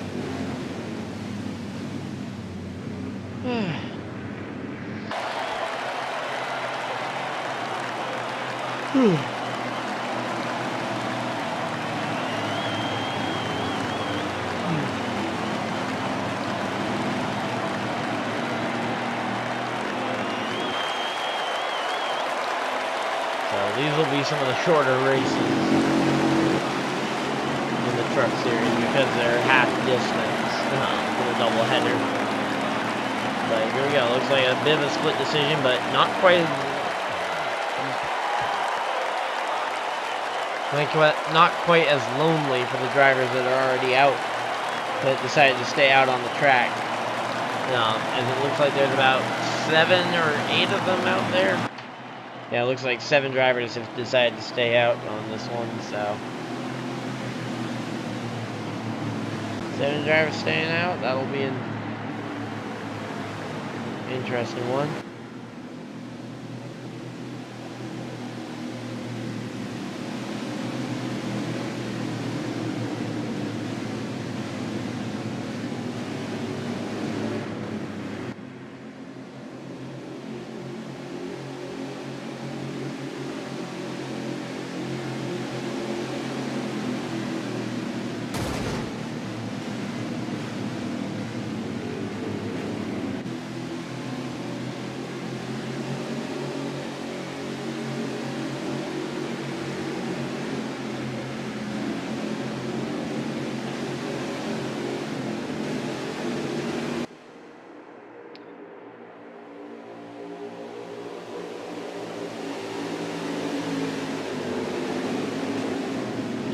These will be some of the shorter races in the truck series, because they're half distance for the doubleheader. But here we go. Looks like a bit of a split decision, but not quite Not quite as lonely for the drivers that are already out, that decided to stay out on the track. As it looks like there's about 7 or 8 of them out there. Yeah, it looks like 7 drivers have decided to stay out on this one, so. 7 drivers staying out, that'll be an interesting one.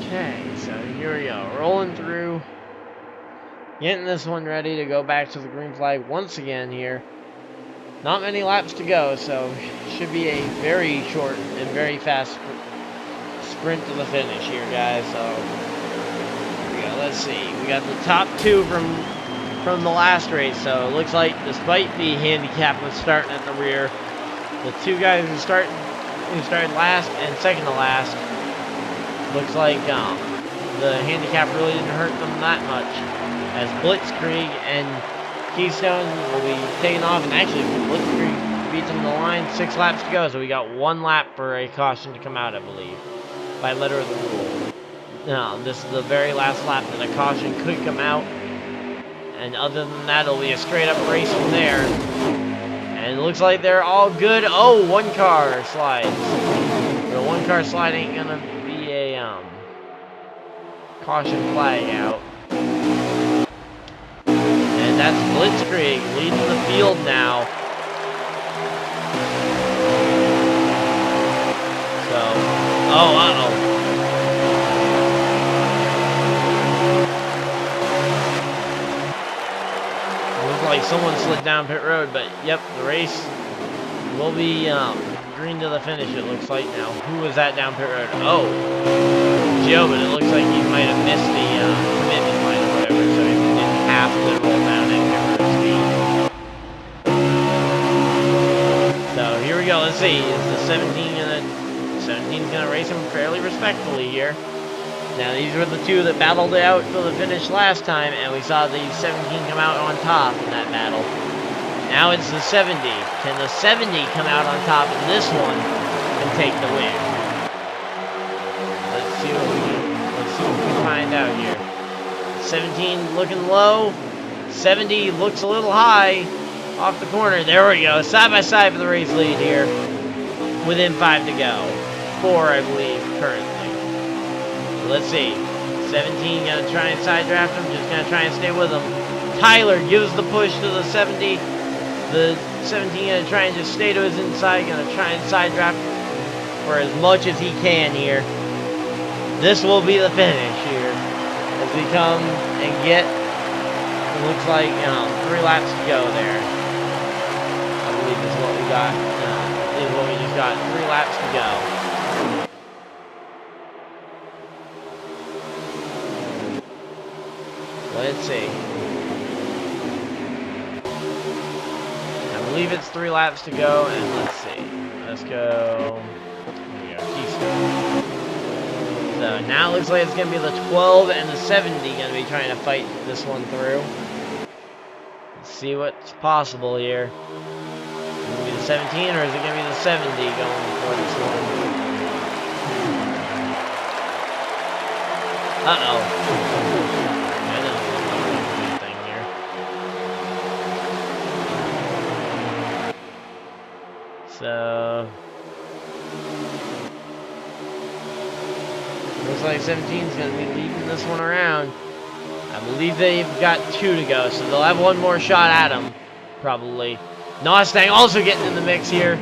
Okay, so here we go, rolling through, getting this one ready to go back to the green flag once again here. Not many laps to go, so should be a very short and very fast sprint to the finish here, guys. So here we go. Let's see, we got the top 2 from the last race, so it looks like despite the handicap was starting at the rear, the 2 guys who started last and second to last, looks like the handicap really didn't hurt them that much, as Blitzkrieg and Keystone will be taking off, and actually Blitzkrieg beats them to the line, 6 laps to go, so we got 1 lap for a caution to come out, I believe, by letter of the rule. This is the very last lap that a caution could come out, and other than that, it'll be a straight up race from there, and it looks like they're all good. Oh, 1 car slides. The 1 car slide ain't gonna be a caution flag out. And that's Blitzkrieg leading the field now. So, uh-oh. Looks like someone slid down pit road, but yep, the race will be green to the finish, it looks like now. Who was that down pit road? Oh, Joe, but it looks like he might have missed the commitment line or whatever, so he didn't have to roll down at pit road speed. So here we go. Let's see. Is the 17's gonna race him fairly respectfully here? Now these were the 2 that battled it out to the finish last time, and we saw the 17 come out on top in that battle. Now it's the 70. Can the 70 come out on top in this one and take the win? Let's see what we can find out here. 17 looking low. 70 looks a little high off the corner. There we go. Side by side for the race lead here. Within 5 to go. 4, I believe, currently. So let's see. 17 gonna try and side draft him. Just gonna try and stay with him. Tyler gives the push to the 70. The 17 gonna try and just stay to his inside, gonna try and side draft for as much as he can here. This will be the finish here as we come and get, it looks like 3 laps to go there. I believe is what we got, is what we just got, 3 laps to go. Let's see. I believe it's 3 laps to go, and let's see. Let's go. Here we go. Keystone. So now it looks like it's going to be the 12 and the 70 going to be trying to fight this one through. Let's see what's possible here. Is it going to be the 17 or is it going to be the 70 going for this one? Uh-oh. So looks like 17 is going to be leading this one around. I believe they've got 2 to go, so they'll have 1 more shot at him, probably. Mustang also getting in the mix here.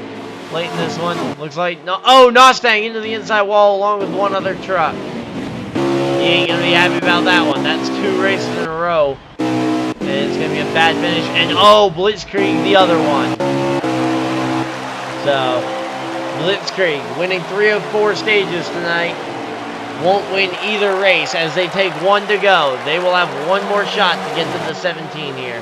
late in this one. Looks like no. Oh, Mustang into the inside wall along with one other truck. He ain't gonna be happy about that one. That's 2 races in a row. And it's gonna be a bad finish. And oh, Blitzkrieg the other one. So, Blitzkrieg winning 3 of 4 stages tonight. Won't win either race as they take 1 to go. They will have 1 more shot to get to the 17 here.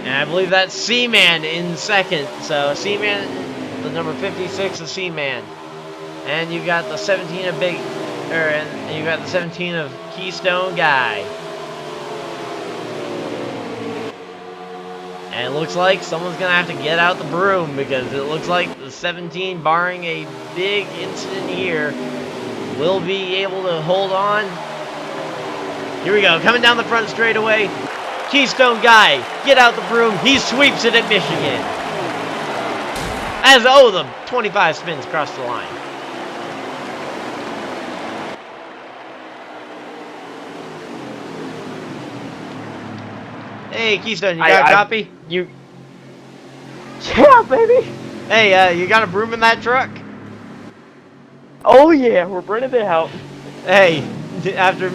And I believe that's Seaman in second. So, Seaman, the number 56 of Seaman. And you got the 17 of and you got the 17 of Keystone Guy. And it looks like someone's going to have to get out the broom because it looks like the 17, barring a big incident here, will be able to hold on. Here we go. Coming down the front straightaway. Keystone Guy, get out the broom. He sweeps it at Michigan. As, oh, the 25 spins across the line. Hey, Keystone, you got a copy? Yeah, baby. Hey, you got a broom in that truck? Oh yeah, we're bringing it out. Hey, after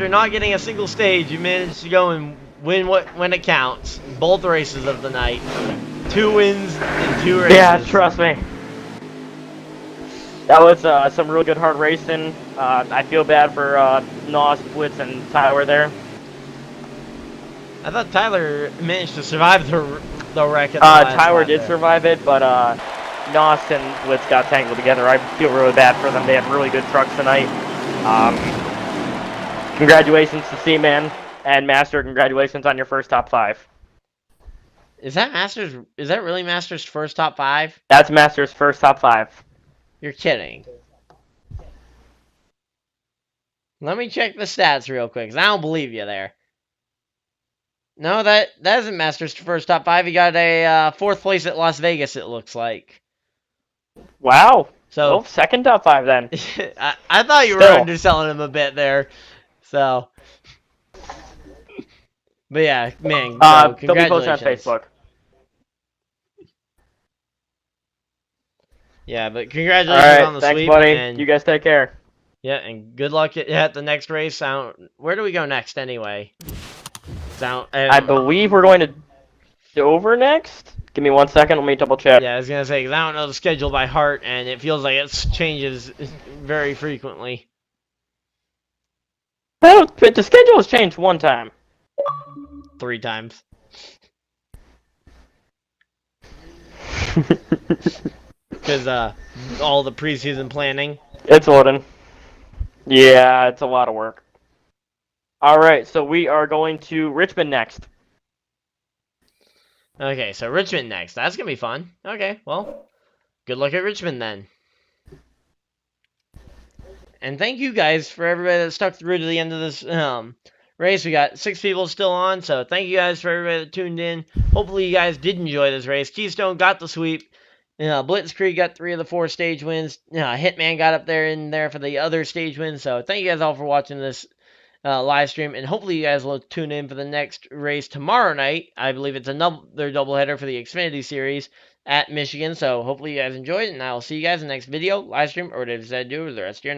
not getting a single stage, you managed to go and win when it counts. Both races of the night. 2 wins in 2 races. Yeah, trust me. That was some real good hard racing. I feel bad for Nos, Blitz, and Tyler there. I thought Tyler managed to survive the wreck at the last Tyler lap did there. survive it, but Nos and Blitz got tangled together. I feel really bad for them. They had really good trucks tonight. Congratulations to Seaman and Master. Congratulations on your first top 5. Is that really Master's first top 5? That's Master's first top 5. You're kidding. Let me check the stats real quick, 'cause I don't believe you there. No, that isn't Master's first top 5. He got a 4th place at Las Vegas, it looks like. Wow. So, well, second top 5 then. I thought you were underselling him a bit there. So, but yeah, man, They'll be congratulations. posted on Facebook. Yeah, but congratulations on the thanks, sweep. buddy. And, you guys take care. Yeah, and good luck at the next race. Where do we go next anyway? I believe we're going to Dover next. Give me 1 second. Let me double check. Yeah, I was gonna say, 'cause I don't know the schedule by heart, and it feels like it changes very frequently. But the schedule has changed 1 time. 3 times. Because all the preseason planning. It's loading. Yeah, it's a lot of work. Alright, so we are going to Richmond next. Okay, so Richmond next. That's going to be fun. Okay, well, good luck at Richmond then. And thank you guys for everybody that stuck through to the end of this race. We got 6 people still on, so thank you guys for everybody that tuned in. Hopefully you guys did enjoy this race. Keystone got the sweep. Blitzkrieg got 3 of the 4 stage wins. Hitman got up there for the other stage wins. So thank you guys all for watching this live stream, and hopefully you guys will tune in for the next race tomorrow night. I believe it's another doubleheader for the Xfinity Series at Michigan. So hopefully you guys enjoyed, and I will see you guys in the next video, live stream, or whatever you decide to do with the rest of your night.